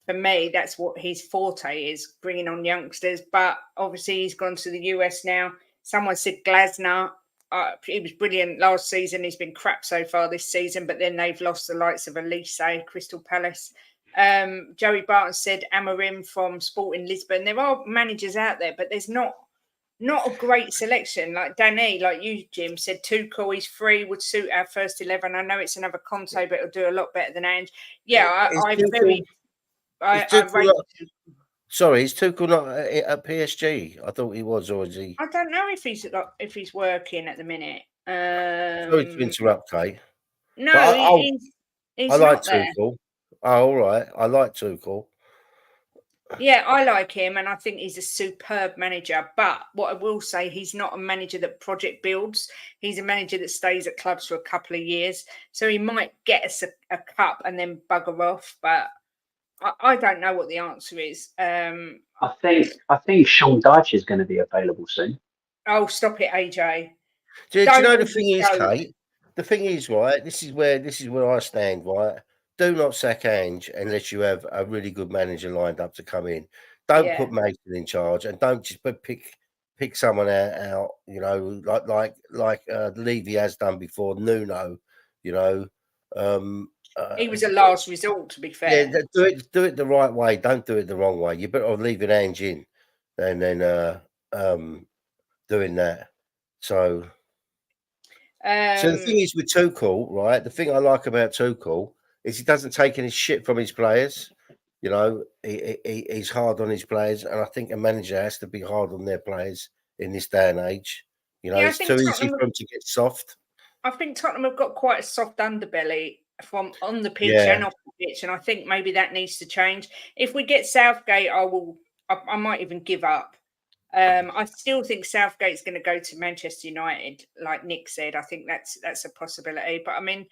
For me, that's what his forte is, bringing on youngsters. But obviously, he's gone to the US now. Someone said Glasner. He was brilliant last season. He's been crap so far this season. But then they've lost the likes of Elise, Crystal Palace. Joey Barton said Amorim from Sporting Lisbon. There are managers out there, but there's not a great selection. Like Danny, like you, Jim, said Tuchel, he's free, would suit our first 11. I know it's another Conte, but it'll do a lot better than Ange. Yeah, Sorry, is Tuchel not at PSG? I thought he was, or is he? I don't know if he's working at the minute. Sorry to interrupt, Kate. No, he's I like not there. Tuchel. Oh, all right. I like Tuchel. Yeah, I like him, and I think he's a superb manager. But what I will say, he's not a manager that project builds. He's a manager that stays at clubs for a couple of years. So he might get us a cup and then bugger off. But I don't know what the answer is. I think Sean Dyche is going to be available soon. Oh, stop it, AJ. Do you know the thing is, Kate? The thing is, right? This is where I stand, right? Do not sack Ange unless you have a really good manager lined up to come in. Don't put Mason in charge, and don't just pick someone out. You know, like Levy has done before. Nuno, you know, he was a last resort, to be fair. Yeah, do it the right way. Don't do it the wrong way. You better leave an Ange in, and then doing that. So the Um, thing is with Tuchel, right? The thing I like about Tuchel is he doesn't take any shit from his players. You know, he's hard on his players, and I think a manager has to be hard on their players in this day and age. You know, yeah, it's too easy for them to get soft. I think Tottenham have got quite a soft underbelly from on the pitch Yeah. and off the pitch, and I think maybe that needs to change. If we get Southgate, I might even give up. I still think Southgate's going to go to Manchester United, like Nick said. I think that's a possibility. But I mean,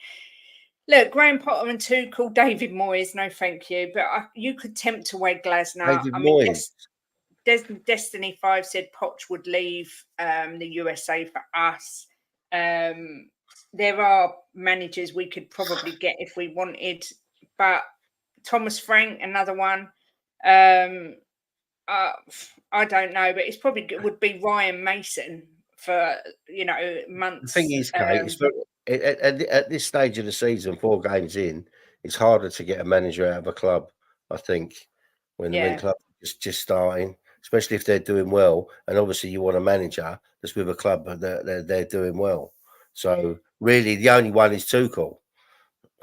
look, Graham Potter and Tuchel, David Moyes, no thank you. But you could tempt away Glasner. David I mean, Moyes. Destiny 5 said Poch would leave the USA for us. There are managers we could probably get if we wanted, but Thomas Frank, another one. I don't know, but it would be Ryan Mason for months. The thing is, Kate, at this stage of the season, 4 games in, it's harder to get a manager out of a club. I think when clubs just starting, especially if they're doing well, and obviously you want a manager that's with a club that they're doing well. So really, the only one is Tuchel.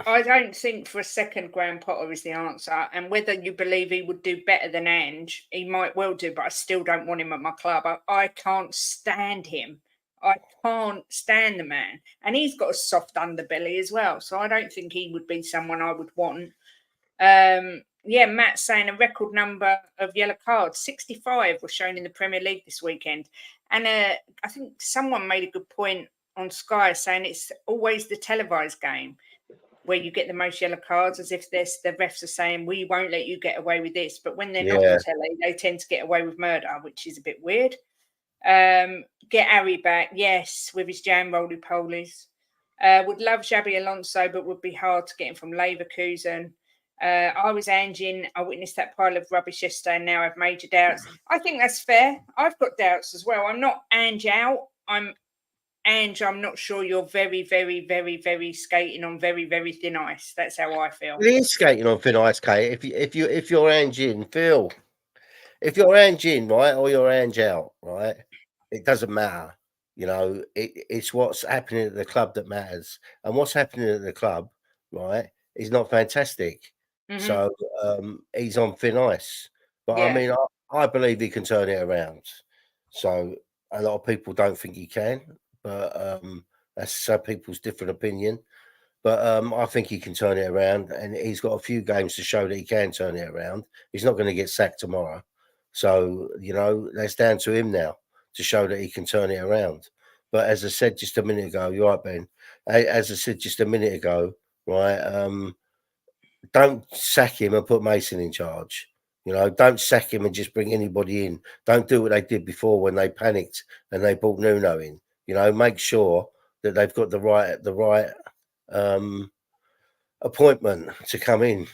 I don't think for a second Graham Potter is the answer. And whether you believe he would do better than Ange, he might well do, but I still don't want him at my club. I can't stand him. I can't stand the man. And he's got a soft underbelly as well. So I don't think he would be someone I would want. Matt's saying a record number of yellow cards. 65 were shown in the Premier League this weekend. And I think someone made a good point on Sky saying it's always the televised game where you get the most yellow cards, as if the refs are saying, we won't let you get away with this. But when they're not on telly, they tend to get away with murder, which is a bit weird. Get Harry back, yes, with his jam roly-polies. Would love Xabi Alonso, but would be hard to get him from Leverkusen. I was Ange I witnessed that pile of rubbish yesterday and now I've major doubts. I think that's fair. I've got doubts as well. I'm not Ange out. I'm not sure you're very, very, very, very skating on very, very thin ice. That's how I feel. It is skating on thin ice, Kate. If you're Ange in, Phil, if you're Ange in, right, or you're Ange out, right, it doesn't matter. You know, it's what's happening at the club that matters, and what's happening at the club, right, is not fantastic. Mm-hmm. So he's on thin ice. But I mean, I believe he can turn it around. So a lot of people don't think he can. But that's some people's different opinion. But I think he can turn it around, and he's got a few games to show that he can turn it around. He's not going to get sacked tomorrow, so that's down to him now to show that he can turn it around. But as I said just a minute ago, you're right, Ben. As I said just a minute ago, right? Don't sack him and put Mason in charge. Don't sack him and just bring anybody in. Don't do what they did before when they panicked and they brought Nuno in. Make sure that they've got the right appointment to come in.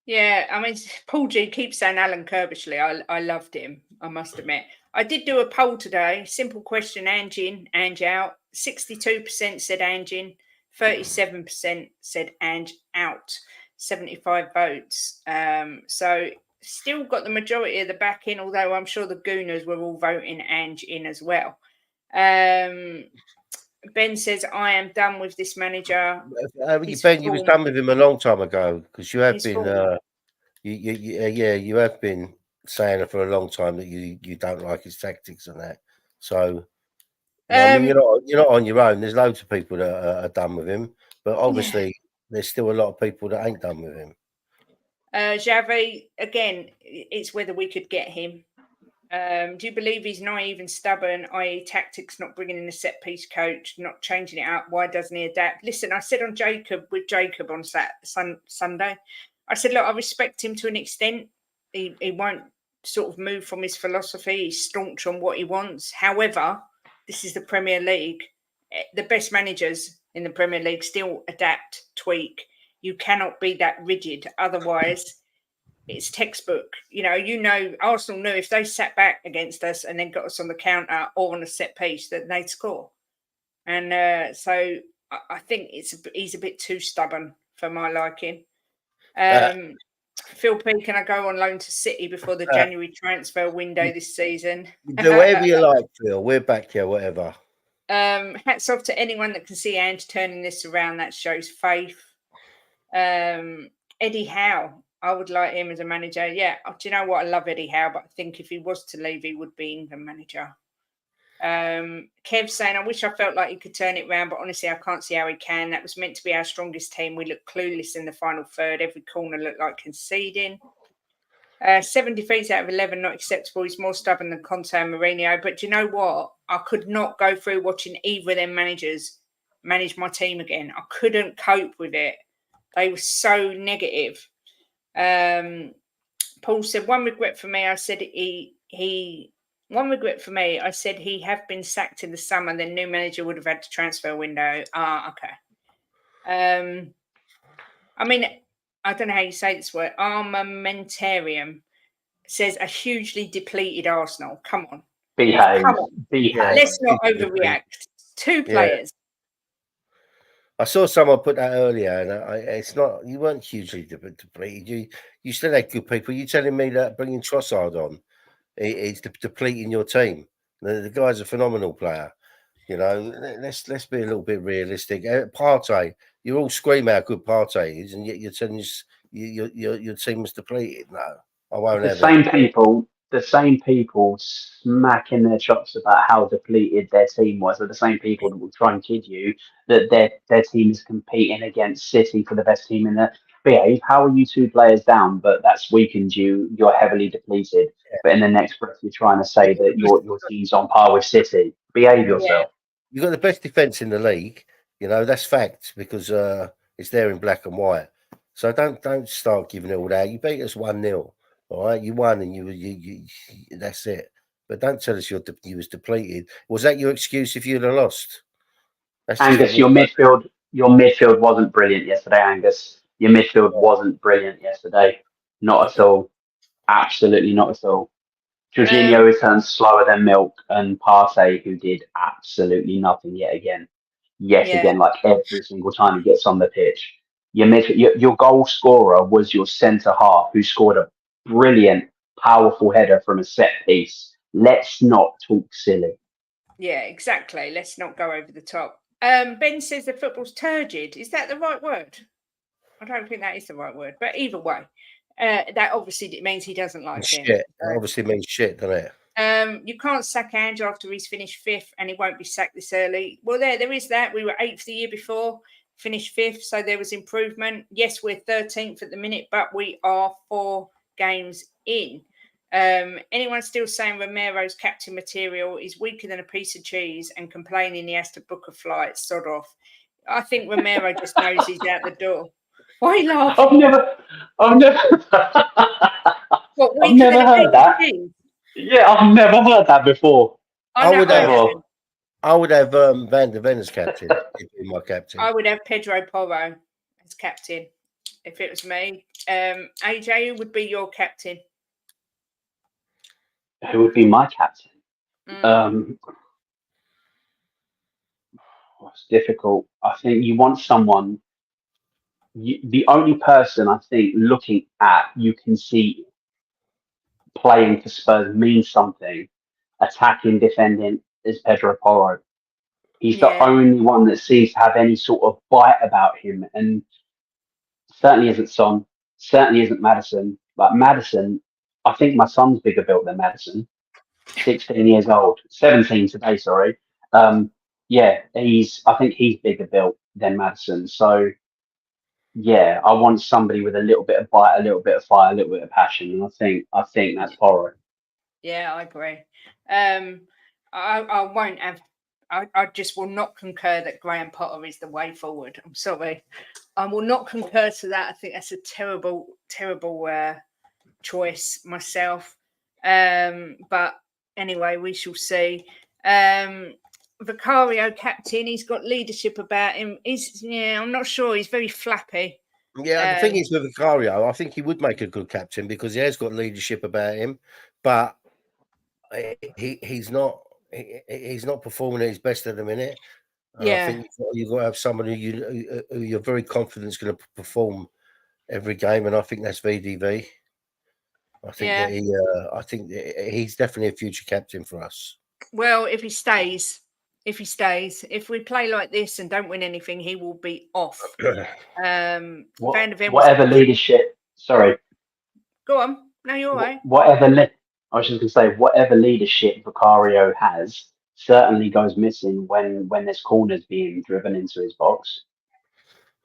Yeah, I mean, Paul G keeps saying Alan Kirbishley. I loved him, I must admit. I did do a poll today. Simple question, Ange in, Ange out. 62% said Ange in, 37% said Ange out. 75 votes. So still got the majority of the back in, although I'm sure the Gooners were all voting Ange in as well. Ben says, I am done with this manager. Ben, you was done with him a long time ago because you have been, you have been saying it for a long time that you don't like his tactics and that. So, I mean, you're not on your own. There's loads of people that are done with him, but obviously there's still a lot of people that ain't done with him. Xavi, again, it's whether we could get him. Do you believe he's naive and stubborn, i.e. tactics, not bringing in a set-piece coach, not changing it up? Why doesn't he adapt? Listen, I said on Jacob on Sunday, I said, look, I respect him to an extent. He won't sort of move from his philosophy. He's staunch on what he wants. However, this is the Premier League. The best managers in the Premier League still adapt, tweak. You cannot be that rigid. Otherwise, it's textbook. Arsenal knew if they sat back against us and then got us on the counter or on a set piece, that they'd score. And so I think he's a bit too stubborn for my liking. Phil P, can I go on loan to City before the January transfer window this season? Do whatever you like, Phil. We're back here, whatever. Hats off to anyone that can see Ange turning this around. That shows faith. Eddie Howe, I would like him as a manager. Yeah, do you know what? I love Eddie Howe, but I think if he was to leave, he would be England manager. Kev saying, I wish I felt like he could turn it around, but honestly, I can't see how he can. That was meant to be our strongest team. We looked clueless in the final third. Every corner looked like conceding. 7 defeats out of 11, not acceptable. He's more stubborn than Conte and Mourinho. But do you know what? I could not go through watching either of them managers manage my team again. I couldn't cope with it. They were so negative. Paul said, one regret for me, I said one regret for me, I said he have been sacked in the summer, then new manager would have had to transfer window. Okay. I mean, I don't know how you say this word. Armamentarium says a hugely depleted Arsenal. Come on. Behave. Come on. Behave. Let's not overreact. 2 players. I saw someone put that earlier, and it's not. You weren't hugely depleted. You still had good people. You telling me that bringing Trossard on, it's depleting your team? The guy's a phenomenal player. You know, let's be a little bit realistic. Partey, you all scream how good Partey is, and yet you're telling us your team was depleted. No, I won't have it. The same people smacking their chops about how depleted their team was are the same people that will try and kid you that their team is competing against City for the best team in the behave. How are you 2 players down, but that's weakened you? You're heavily depleted. But in the next breath, you're trying to say that your team's on par with City. Behave yourself. You've got the best defence in the league. You know, that's fact because it's there in black and white. So don't start giving it all that. You beat us 1-0. All right, you won, and you that's it. But don't tell us you was depleted. Was that your excuse if you'd have lost? Angus, your midfield wasn't brilliant yesterday. Angus, your midfield wasn't brilliant yesterday. Not at all. Absolutely not at all. Jorginho returned slower than milk, and Partey, who did absolutely nothing yet again, like every single time he gets on the pitch. Your goal scorer was your centre half, who scored a brilliant, powerful header from a set piece. Let's not talk silly. Yeah, exactly. Let's not go over the top. Ben says the football's turgid. Is that the right word? I don't think that is the right word. But either way, that obviously means he doesn't like shit. him. That obviously means shit, doesn't it? You can't sack Ange after he's finished 5th, and he won't be sacked this early. Well, there is that. We were 8th the year before, finished 5th, so there was improvement. Yes, we're 13th at the minute, but we are 4 games in. Anyone still saying Romero's captain material is weaker than a piece of cheese and complaining he has to book a flight, sod off? I think Romero just knows he's out the door. Why are you laughing? I've never heard that. Cheese? Yeah, I've never heard that before. I would have Van der Ven as captain. He'd be my captain. I would have Pedro Porro as captain if it was me. AJ, who would be your captain? Who would be my captain? It's difficult. I think you want someone. The only person I think looking at you can see playing for Spurs means something, attacking, defending, is Pedro Porro. He's the only one that seems to have any sort of bite about him, and certainly isn't Son, certainly isn't Maddison. Like Maddison, I think my son's bigger built than Maddison. 16 years old, 17 today, sorry. I think he's bigger built than Maddison. So, yeah, I want somebody with a little bit of bite, a little bit of fire, a little bit of passion, and I think that's Porro. Yeah, I agree. I won't have. I just will not concur that Graham Potter is the way forward. I'm sorry, I will not concur to that. I think that's a terrible choice myself. But anyway, we shall see. Vicario captain, he's got leadership about him. I'm not sure. He's very flappy. Yeah, the thing is with Vicario, I think he would make a good captain because he has got leadership about him, but he's not performing at his best at the minute. I think you've got to have someone who you're very confident is going to perform every game, and I think that's VDV. I think Yeah. that I think that he's definitely a future captain for us. Well, if he stays, if we play like this and don't win anything, he will be off. Van der Ven was Whatever leadership. Sorry. Go on. No, you're all right. I was just going to say, whatever leadership Vicario has certainly goes missing when there's corners being driven into his box.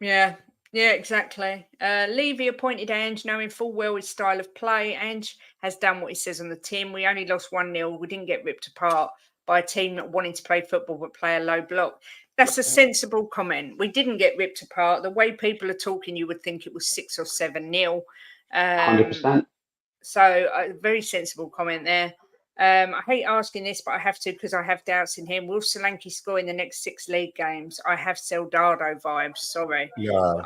Yeah, exactly. Levy appointed Ange, knowing full well his style of play. Ange has done what he says on the tin. We only lost 1-0. We didn't get ripped apart by a team not wanting to play football but play a low block. That's a sensible comment. We didn't get ripped apart. The way people are talking, you would think it was 6 or 7-0. 100%. So a very sensible comment there. I hate asking this, but I have to because I have doubts in him. Will Solanke score in the next 6 league games? I have Soldado vibes. Sorry. No.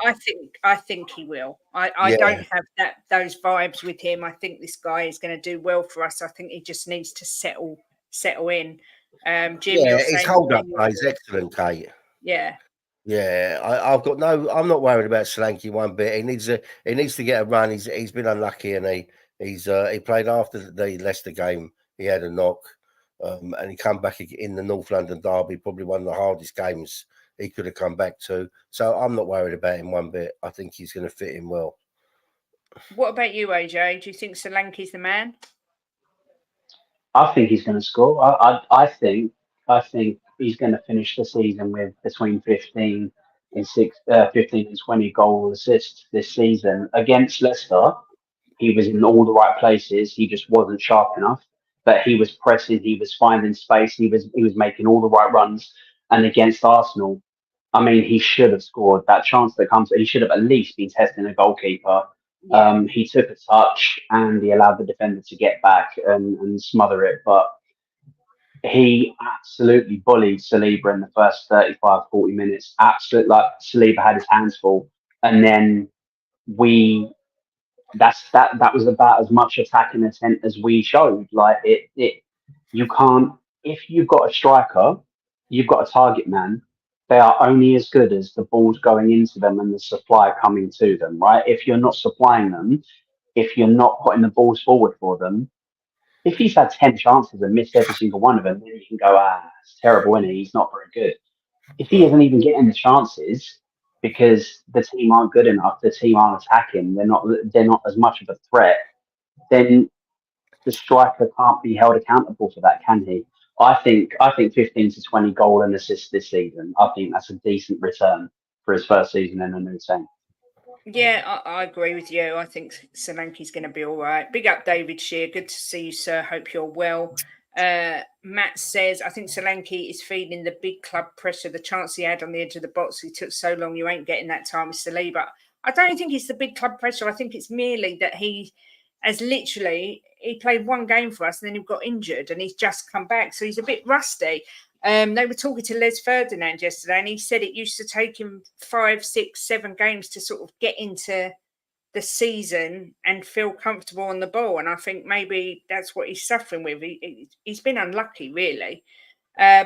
I think he will. I don't have those vibes with him. I think this guy is going to do well for us. I think he just needs to settle in. Jim, his hold up play is excellent, Kate. Yeah. Yeah, I'm not worried about Solanke one bit. He needs to get a run. He's been unlucky, and he played after the Leicester game. He had a knock, and he come back in the North London derby, probably one of the hardest games he could have come back to. So I'm not worried about him one bit. I think he's going to fit in well. What about you, AJ? Do you think Solanke's the man? I think he's going to score. I think he's going to finish the season with between 15 and 20 goal assists this season. Against Leicester, he was in all the right places. He just wasn't sharp enough. But he was pressing. He was finding space. He was making all the right runs. And against Arsenal, I mean, he should have scored. That chance that comes, he should have at least been testing a goalkeeper. Yeah. He took a touch and he allowed the defender to get back and smother it. But he absolutely bullied Saliba in the first 35, 40 minutes. Absolutely, like Saliba had his hands full. And then that was about as much attacking intent as we showed. Like you can't, if you've got a striker, you've got a target man. They are only as good as the balls going into them and the supply coming to them, right? If you're not supplying them, if you're not putting the balls forward for them, if he's had 10 chances and missed every single one of them, then you can go, it's terrible, isn't he? He's not very good. If he isn't even getting the chances because the team aren't good enough, the team aren't attacking, they're not as much of a threat, then the striker can't be held accountable for that, can he? I think 15 to 20 goal and assists this season. I think that's a decent return for his first season in a new team. Yeah, I agree with you. I think Solanke's going to be all right. Big up, David Shear. Good to see you, sir. Hope you're well. Matt says, I think Solanke is feeling the big club pressure. The chance he had on the edge of the box, he took so long, you ain't getting that time with Saliba. I don't think it's the big club pressure. I think it's merely that he played one game for us and then he got injured and he's just come back. So he's a bit rusty. They were talking to Les Ferdinand yesterday and he said it used to take him 5, 6, 7 games to sort of get into the season and feel comfortable on the ball. And I think maybe that's what he's suffering with. He's been unlucky, really.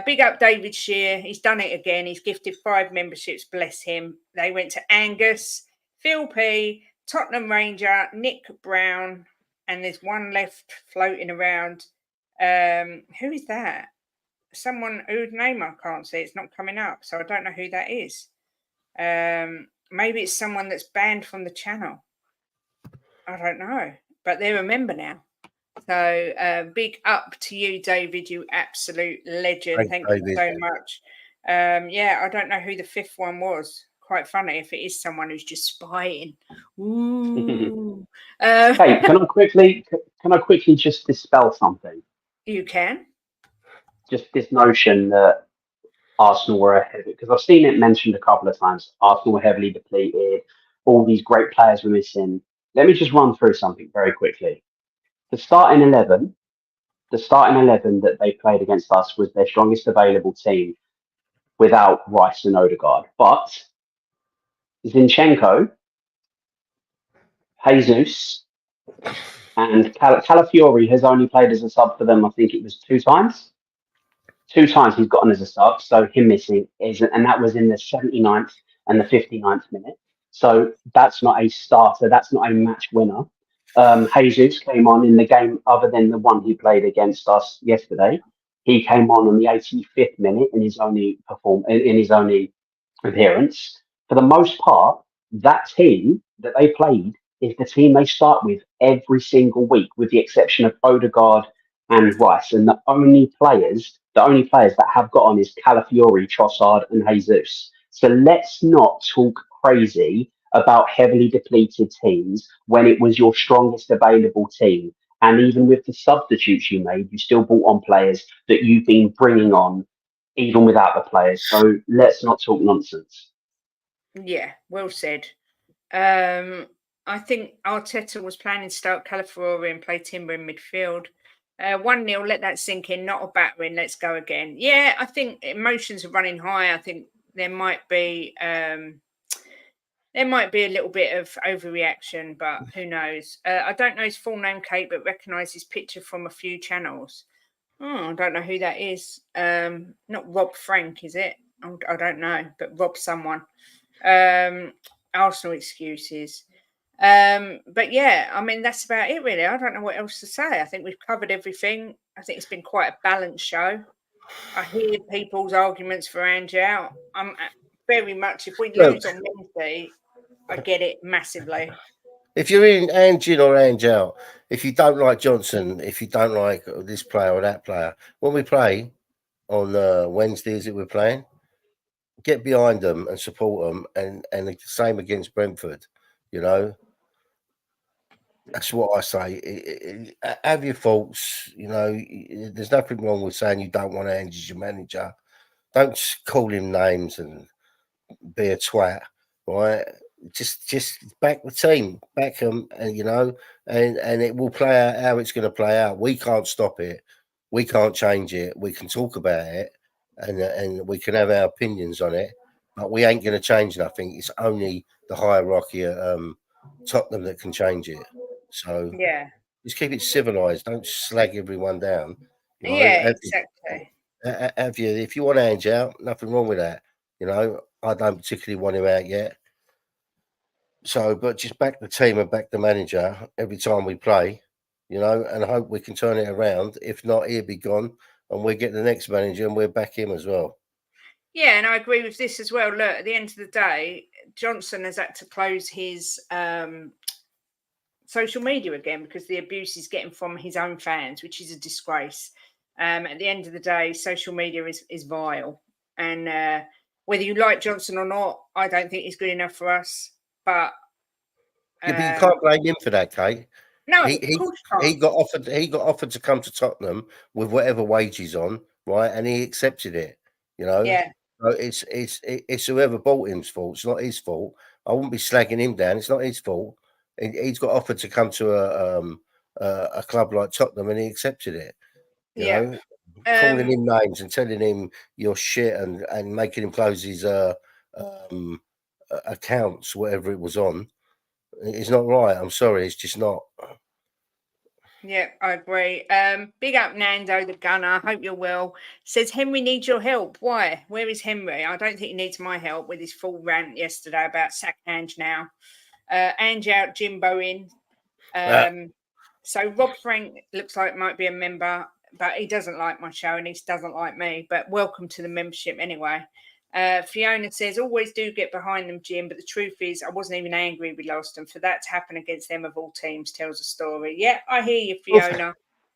Big up David Shear. He's done it again. He's gifted 5 memberships. Bless him. They went to Angus, Phil P, Tottenham Ranger, Nick Brown, and there's one left floating around. Who is that? Someone whose name I can't see. It's not coming up, so I don't know who that is. Maybe it's someone that's banned from the channel. I don't know, but they're a member now. So big up to you, David, you absolute legend. Thank you so much. I don't know who the 5th one was. Quite funny if it is someone who's just spying. Ooh. Hey, can I quickly just dispel something? You can. Just this notion that Arsenal were ahead, because I've seen it mentioned a couple of times. Arsenal were heavily depleted. All these great players were missing. Let me just run through something very quickly. The starting 11 that they played against us was their strongest available team without Rice and Odegaard. But Zinchenko, Jesus, and Calafiori has only played as a sub for them, I think it was 2 times. 2 times he's gotten as a sub, so him missing and that was in the 79th and the 59th minute. So that's not a starter. That's not a match winner. Jesus came on in the game other than the one he played against us yesterday. He came on the 85th minute in his only in his only appearance. For the most part, that team that they played is the team they start with every single week, with the exception of Odegaard and Rice. And the only players that have got on is Calafiori, Trossard, and Jesus. So let's not talk crazy about heavily depleted teams when it was your strongest available team. And even with the substitutes you made, you still brought on players that you've been bringing on even without the players. So let's not talk nonsense. Yeah, well said. I think Arteta was planning to start Calafiori and play Timber in midfield. 1-0, let that sink in, not a battering, let's go again. Yeah, I think emotions are running high. I think there might be a little bit of overreaction, but who knows? I don't know his full name, Kate, but recognise his picture from a few channels. Oh, I don't know who that is. Not Rob Frank, is it? I don't know, but Rob someone. Arsenal excuses. But yeah, I mean, that's about it, really. I don't know what else to say. I think we've covered everything. I think it's been quite a balanced show. I hear people's arguments for Ange out. I'm very much, if we lose on Wednesday, I get it massively. If you're in Ange in or Ange out, if you don't like Johnson, if you don't like this player or that player, when we play on Wednesday, is it we're playing? Get behind them and support them, and the same against Brentford. You know, that's what I say. Have your faults. You know, there's nothing wrong with saying you don't want Ange as your manager. Don't call him names and be a twat, right? Just back the team, back them, and you know, and it will play out how it's going to play out. We can't stop it. We can't change it. We can talk about it, and we can have our opinions on it, but we ain't going to change nothing. It's only the hierarchy at Tottenham that can change it. So Yeah. just keep it civilized. Don't slag everyone down. You know, Yeah, exactly. if you want Ange out, nothing wrong with that. You know, I don't particularly want him out yet. So, but just back the team and back the manager every time we play, you know, and hope we can turn it around. If not, he'll be gone, and we get the next manager and we'll back him as well. Yeah, and I agree with this as well. Look, at the end of the day, Johnson has had to close his social media again because the abuse is getting from his own fans, which is a disgrace. At the end of the day, social media is vile, and whether you like Johnson or not, I don't think he's good enough for us. But Yeah, but you can't blame him for that, Kate. no, He of course not. he got offered to come to Tottenham with whatever wage he's on, right? And he accepted it. You know, Yeah, so it's whoever bought him's fault. It's not his fault. I wouldn't be slagging him down. It's not his fault. He's got offered to come to a club like Tottenham, and he accepted it. You yeah. know, calling him names and telling him you're shit and making him close his accounts, whatever it was on. It's not right. I'm sorry. It's just not. Yeah, I agree. Big up Nando, the gunner. Hope you're well. Says Henry needs your help. Why? Where is Henry? I don't think he needs my help with his full rant yesterday about sack Ange now. Ange out, Jimbo in. So Rob Frank looks like might be a member, but he doesn't like my show and he doesn't like me. But welcome to the membership anyway. Fiona says, always do get behind them, Jim, but the truth is I wasn't even angry we lost, and for that to happen against them of all teams tells a story. Yeah, I hear you, Fiona.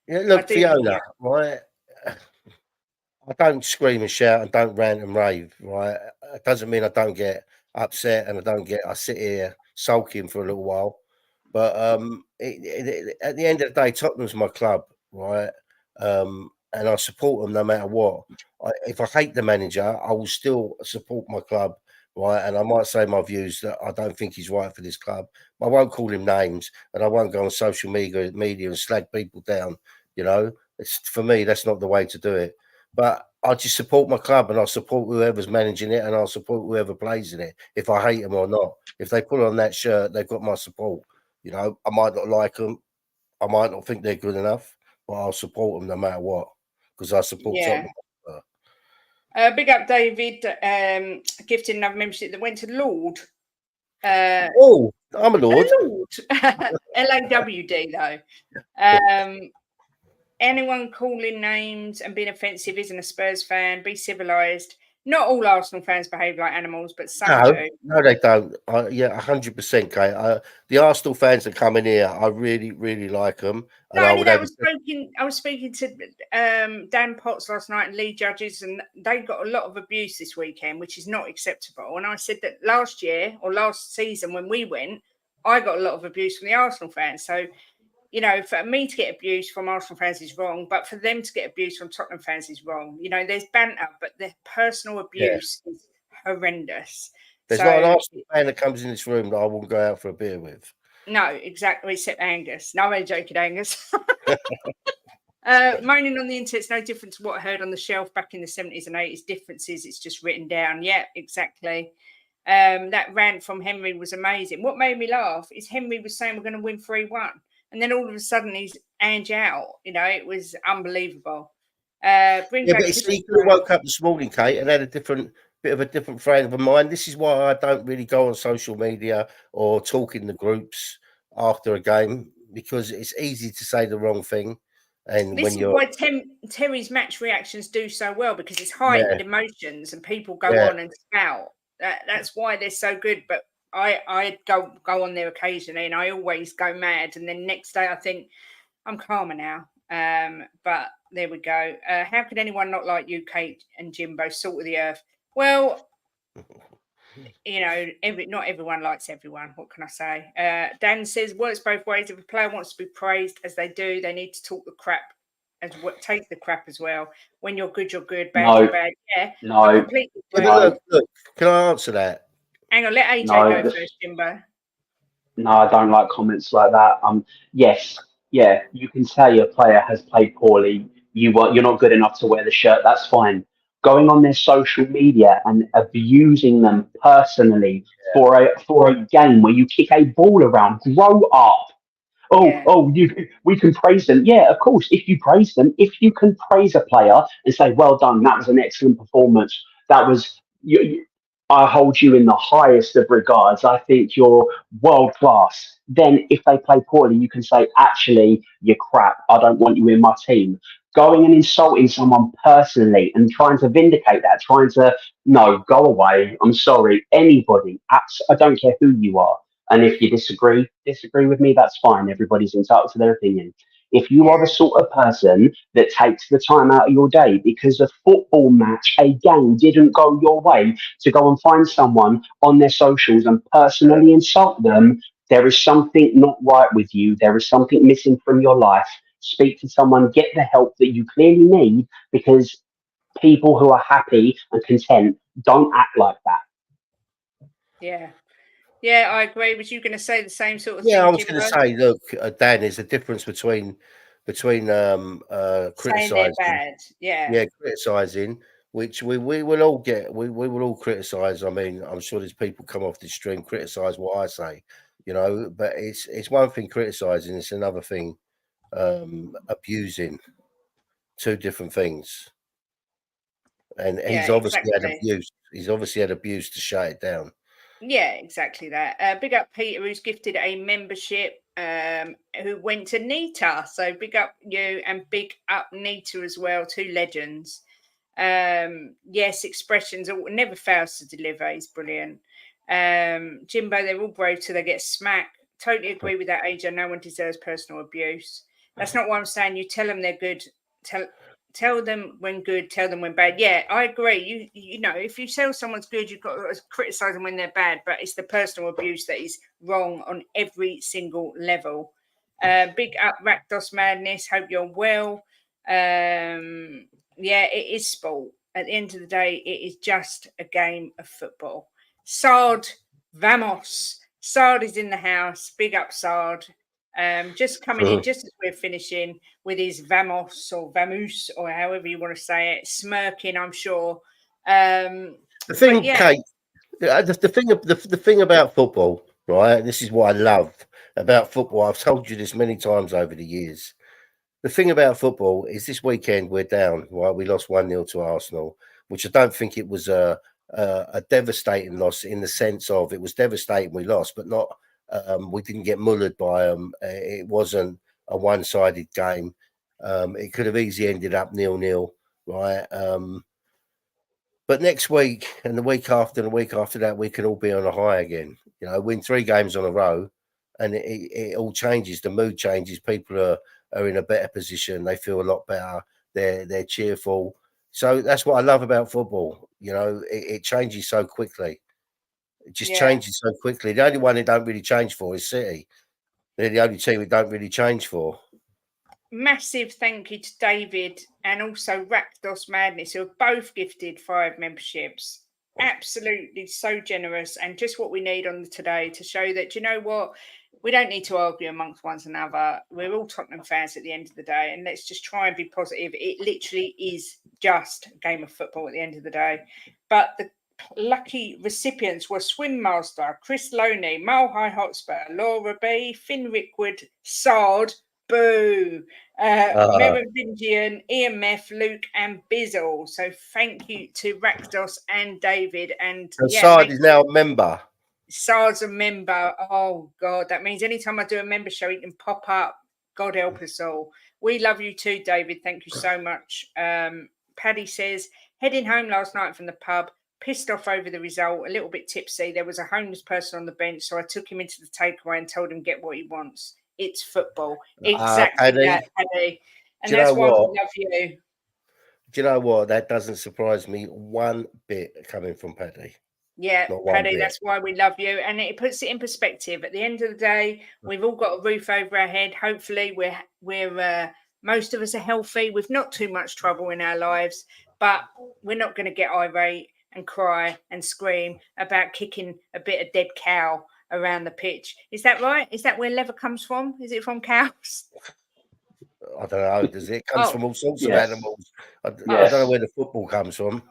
Yeah, look, Fiona, right? I don't scream and shout and don't rant and rave, right? It doesn't mean I don't get upset and I sit here sulking for a little while. But at the end of the day, Tottenham's my club, right? And I support them no matter what. If I hate the manager, I will still support my club, right? And I might say my views that I don't think he's right for this club. I won't call him names, and I won't go on social media and slag people down. You know, for me, that's not the way to do it. But I just support my club, and I'll support whoever's managing it, and I'll support whoever plays in it, if I hate them or not. If they put on that shirt, they've got my support. You know, I might not like them. I might not think they're good enough, but I'll support them no matter what because I support Tottenham. Big up David, gifted another membership that went to Lord. Oh, I'm a lord. Lord. LAWD though. Anyone calling names and being offensive isn't a Spurs fan. Be civilised. Not all Arsenal fans behave like animals, but some do. No, they don't. Yeah, 100%, Kate. The Arsenal fans that come in here, I really, really like them. And Not I only would that, have. I was speaking to Dan Potts last night and Lee Judges, and they got a lot of abuse this weekend, which is not acceptable. And I said that last year or last season when we went, I got a lot of abuse from the Arsenal fans. So, you know, for me to get abuse from Arsenal fans is wrong, but for them to get abuse from Tottenham fans is wrong. You know, there's banter, but the personal abuse is horrendous. There's not an Arsenal fan that comes in this room that I won't go out for a beer with. No, exactly, except Angus. No, I'm joking, Angus. Moaning on the internet's no different to what I heard on the shelf back in the 70s and 80s. Differences, it's just written down. Yeah, exactly. That rant from Henry was amazing. What made me laugh is Henry was saying we're going to win 3-1. And then all of a sudden he's Ange out. You know, it was unbelievable. But he woke up this morning, Kate, and had a bit of a different frame of mind. This is why I don't really go on social media or talk in the groups after a game, because it's easy to say the wrong thing. And this is why Terry's match reactions do so well, because it's heightened emotions and people go on and spout. That's why they're so good. But I go on there occasionally and I always go mad. And then next day I think I'm calmer now. But there we go. How could anyone not like you, Kate and Jimbo, salt of the earth? Well, you know, not everyone likes everyone. What can I say? Dan says works both ways. If a player wants to be praised as they do, they need to talk the crap take the crap as well. When you're good, bad, you're bad. Yeah. No. Look, can I answer that? Hang on, let AJ go first, Jimbo. No, I don't like comments like that. Yes, yeah, you can say a player has played poorly. You're not good enough to wear the shirt. That's fine. Going on their social media and abusing them personally for a game where you kick a ball around. Grow up. We can praise them. Yeah, of course. If you praise them, if you can praise a player and say, "Well done, that was an excellent performance. That was I hold you in the highest of regards. I think you're world class." Then, if they play poorly, you can say, "Actually, you're crap. I don't want you in my team." Going and insulting someone personally and trying to vindicate that, no, go away. I'm sorry. Anybody, I don't care who you are. And if you disagree with me, that's fine. Everybody's entitled to their opinion. If you are the sort of person that takes the time out of your day because a football match, a game didn't go your way, to go and find someone on their socials and personally insult them, there is something not right with you. There is something missing from your life. Speak to someone, get the help that you clearly need, because people who are happy and content don't act like that. Yeah. Yeah, I agree. Was you going to say the same sort of thing? Yeah, I was going to say, look, Dan, there's a difference between criticizing, bad. criticizing, which we will all get. We will all criticize. I mean, I'm sure there's people come off this stream criticize what I say, you know. But it's one thing criticizing; it's another thing abusing. Two different things. And he's obviously had abuse. He's obviously had abuse to shut it down. Yeah, exactly that. Big up Peter, who's gifted a membership, who went to Nita. So big up you and big up Nita as well, two legends. Yes, expressions never fails to deliver. He's brilliant. Jimbo, they're all brave till they get smacked. Totally agree with that, AJ. No one deserves personal abuse. That's not what I'm saying. You tell them they're good. Tell them when good, tell them when bad. Yeah, I agree. You know, if you tell someone's good, you've got to criticize them when they're bad, but it's the personal abuse that is wrong on every single level. Big up Rakdos Madness. Hope you're well. Yeah, it is sport. At the end of the day, it is just a game of football. Sard, vamos. Sard is in the house. Big up Sard. Just coming in just as we're finishing with his vamos or vamoose or however you want to say it, smirking, I'm sure. The thing, Kate, the thing about football, right? This is what I love about football. I've told you this many times over the years. The thing about football is this weekend we're down, right? We lost 1-0 to Arsenal, which I don't think it was a a devastating loss in the sense of it was devastating we lost, but not we didn't get mullered by them. It wasn't a one-sided game. It could have easily ended up 0-0, right? But next week and the week after and the week after that, we can all be on a high again. You know, win 3 games on a row, and it all changes. The mood changes. People are in a better position. They feel a lot better. They're cheerful. So that's what I love about football. You know, it changes so quickly. It just changes so quickly. The only one it don't really change for is City. They're the only team it don't really change for. Massive thank you to David and also Rakdos Madness, who have both gifted 5 memberships. Absolutely so generous, and just what we need on today to show that, you know what, we don't need to argue amongst one another. We're all Tottenham fans at the end of the day, and let's just try and be positive. It literally is just a game of football at the end of the day. But the lucky recipients were Swim Master, Chris Loney, Mile High Hotspur, Laura B, Finn Rickwood, Sard, Boo, Merovingian, EMF, Luke, and Bizzle. So thank you to Rakdos and David. And Sard is now a member. Sard's a member. Oh, God. That means anytime I do a member show, he can pop up. God help us all. We love you too, David. Thank you so much. Paddy says, heading home last night from the pub, pissed off over the result, a little bit tipsy. There was a homeless person on the bench, so I took him into the takeaway and told him get what he wants. It's football. Exactly that, Paddy. And that's why we love you. Do you know what? That doesn't surprise me one bit coming from Paddy. Yeah, Paddy, that's why we love you. And it puts it in perspective. At the end of the day, we've all got a roof over our head. Hopefully, we're most of us are healthy with not too much trouble in our lives, but we're not going to get irate and cry and scream about kicking a bit of dead cow around the pitch. Is that right? Is that where leather comes from? Is it from cows? I don't know. Does it comes from all sorts of animals? I don't know where the football comes from.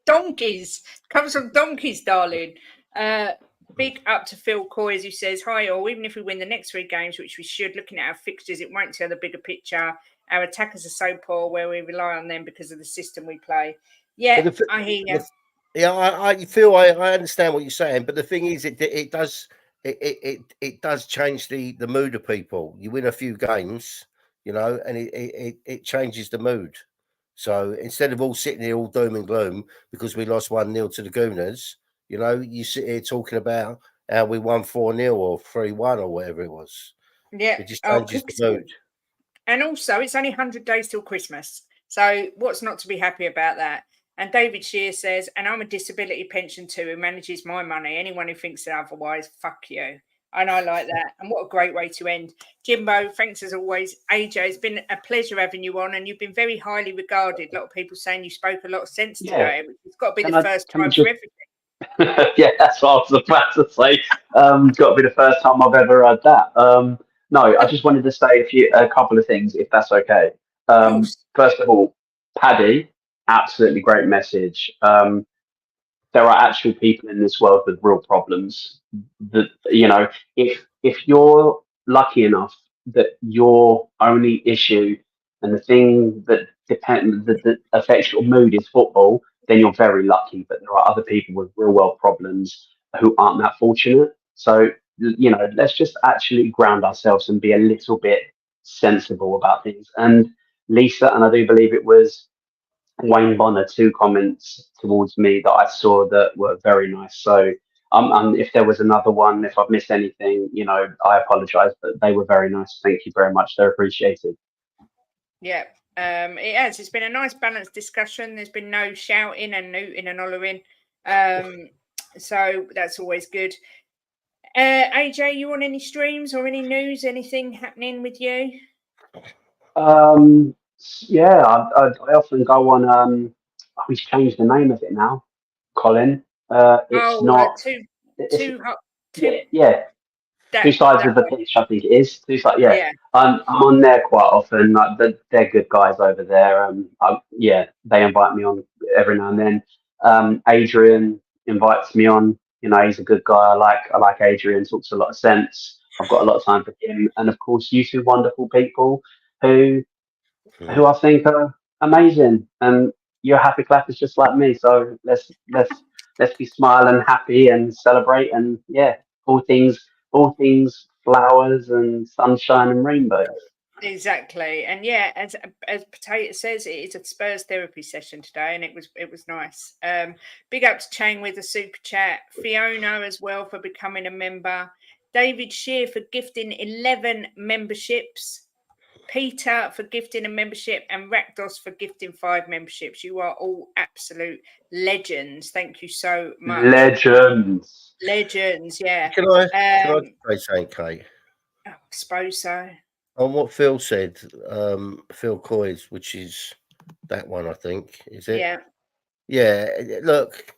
Donkeys. Comes from donkeys, darling. Big up to Phil Coys, who says, hi all, even if we win the next 3 games, which we should, looking at our fixtures, it won't tell the bigger picture. Our attackers are so poor where we rely on them because of the system we play. Yeah, I hear you. Yeah, I feel I understand what you're saying, but the thing is, it does change the mood of people. You win a few games, you know, and it changes the mood. So instead of all sitting here all doom and gloom because we lost 1-0 to the Gooners, you know, you sit here talking about how we won 4-0 or 3-1 or whatever it was. Yeah, it just changes the mood. And also, it's only 100 days till Christmas. So what's not to be happy about that? And David Shear says, and I'm a disability pension too who manages my money. Anyone who thinks otherwise, fuck you. And I like that. And what a great way to end. Jimbo, thanks as always. AJ, it's been a pleasure having you on, and you've been very highly regarded. A lot of people saying you spoke a lot of sense today. It's got to be the first time for everything. Yeah, that's what I was about to say. Got to be the first time I've ever heard that. No, I just wanted to say a couple of things, if that's okay. First of all, Paddy, absolutely great message. There are actual people in this world with real problems. That, you know, if you're lucky enough that your only issue and the thing that affects your mood is football, then you're very lucky. But there are other people with real world problems who aren't that fortunate. So, you know, let's just actually ground ourselves and be a little bit sensible about things. And Lisa, and I do believe it was Wayne Bonner, 2 comments towards me that I saw that were very nice. So if there was another one, if I've missed anything, you know, I apologize, but they were very nice. Thank you very much. They're appreciated. Yeah, it has. It's been a nice balanced discussion. There's been no shouting and nooting and hollering. So that's always good. AJ, you on any streams or any news, anything happening with you? Yeah, I often go on. We've changed the name of it now, Colin. It's not yeah. Two sides of the pitch, I think it is. Yeah. I'm on there quite often. Like they're good guys over there. They invite me on every now and then. Adrian invites me on. You know, he's a good guy. I like Adrian. Talks a lot of sense. I've got a lot of time for him, and of course, you 2 wonderful people who I think are amazing. And you're happy clappers just like me. So let's be smiling, happy, and celebrate. And yeah, all things flowers and sunshine and rainbows. Exactly, and yeah, as Potato says, it is a Spurs therapy session today, and it was nice. Big up to Chang with the super chat, Fiona as well for becoming a member, David Shear for gifting 11 memberships, Peter for gifting a membership, and Rakdos for gifting 5 memberships. You are all absolute legends. Thank you so much. Legends, yeah. Can I say something, Kate? I suppose so. On what Phil said, Phil Coy's, which is that one, I think, is it? Yeah. Yeah. Look,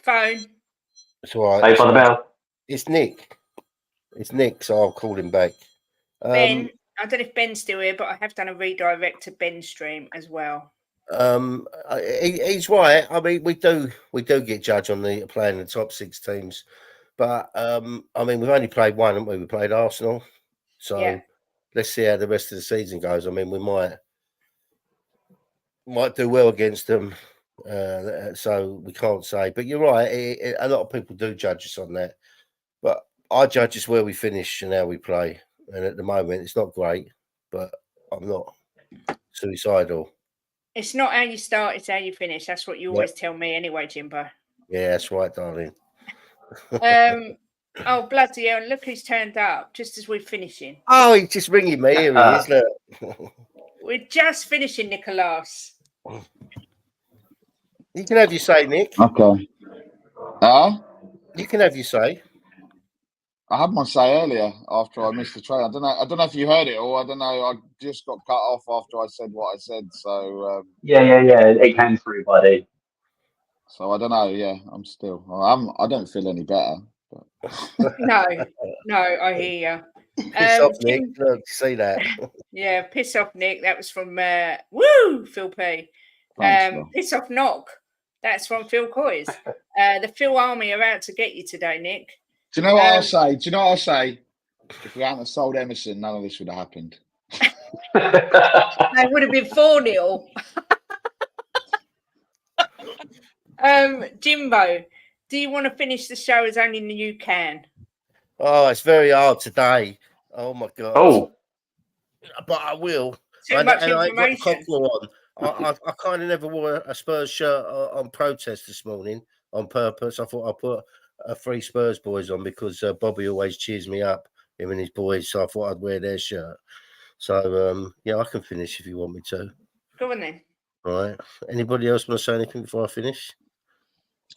Phone. it's all right. Saved by the Bell. It's Nick. It's Nick, so I'll call him back. Ben, I don't know if Ben's still here, but I have done a redirect to Ben's stream as well. He's right. I mean, we do get judged on the playing the top 6 teams, but I mean, we've only played one, haven't we? We played Arsenal, so let's see how the rest of the season goes. I mean, we might do well against them, so we can't say. But you're right. A lot of people do judge us on that, but I judge us where we finish and how we play. And at the moment, it's not great, but I'm not suicidal. It's not how you start, it's how you finish. That's what you always tell me anyway, Jimbo. Yeah, that's right, darling. Oh, bloody hell. Look who's turned up just as we're finishing. Oh, he's just ringing me. Here he is. Look. We're just finishing, Nicholas. You can have your say, Nick. Okay. You can have your say. I had my say earlier after I missed the train. I don't know if you heard it or I don't know. I just got cut off after I said what I said. So Yeah. It came through, buddy. So I don't know. Yeah, I don't feel any better. But... No, I hear you. Piss off, Nick. Look, see that? Yeah, piss off, Nick. That was from Phil P. Thanks, piss off, Knock. That's from Phil Coys. The Phil Army are out to get you today, Nick. Do you know what I'll say? If we hadn't sold Emerson, none of this would have happened. It would have been 4-0. Jimbo, do you want to finish the show as only you can? Oh, it's very hard today. Oh my god. Oh, but I will. Too much I got information. cocktail on. I kind of never wore a Spurs shirt on protest this morning on purpose. I thought I'd put a 3 Spurs boys on because Bobby always cheers me up, him and his boys. So I thought I'd wear their shirt. So yeah, I can finish if you want me to. Go on then. All right. Anybody else want to say anything before I finish?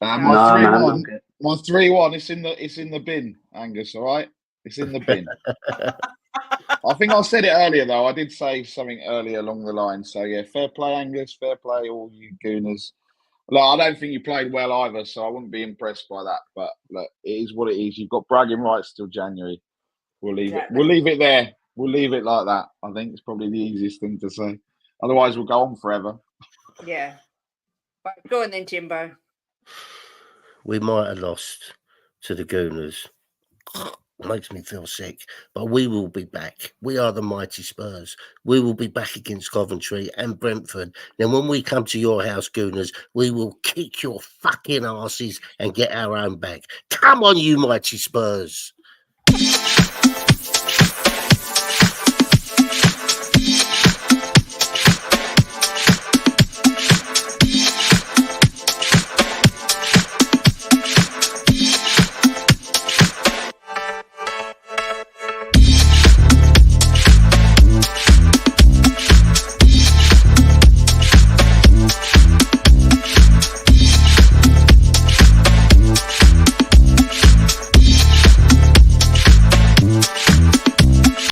My no, 3-1. My 3-1. It's in the bin, Angus. All right, it's in the bin. I think I said it earlier though. I did say something earlier along the line. So yeah, fair play, Angus. Fair play, all you Gooners. Look, I don't think you played well either, so I wouldn't be impressed by that. But look, it is what it is. You've got bragging rights till January. We'll leave it. We'll leave it there. We'll leave it like that. I think it's probably the easiest thing to say. Otherwise, we'll go on forever. Yeah. Right, go on then, Jimbo. We might have lost to the Gooners. Makes me feel sick, but we will be back. We are the mighty Spurs. We will be back against Coventry and Brentford. Then when we come to your house, Gooners, we will kick your fucking asses and get our own back. Come on, you mighty Spurs.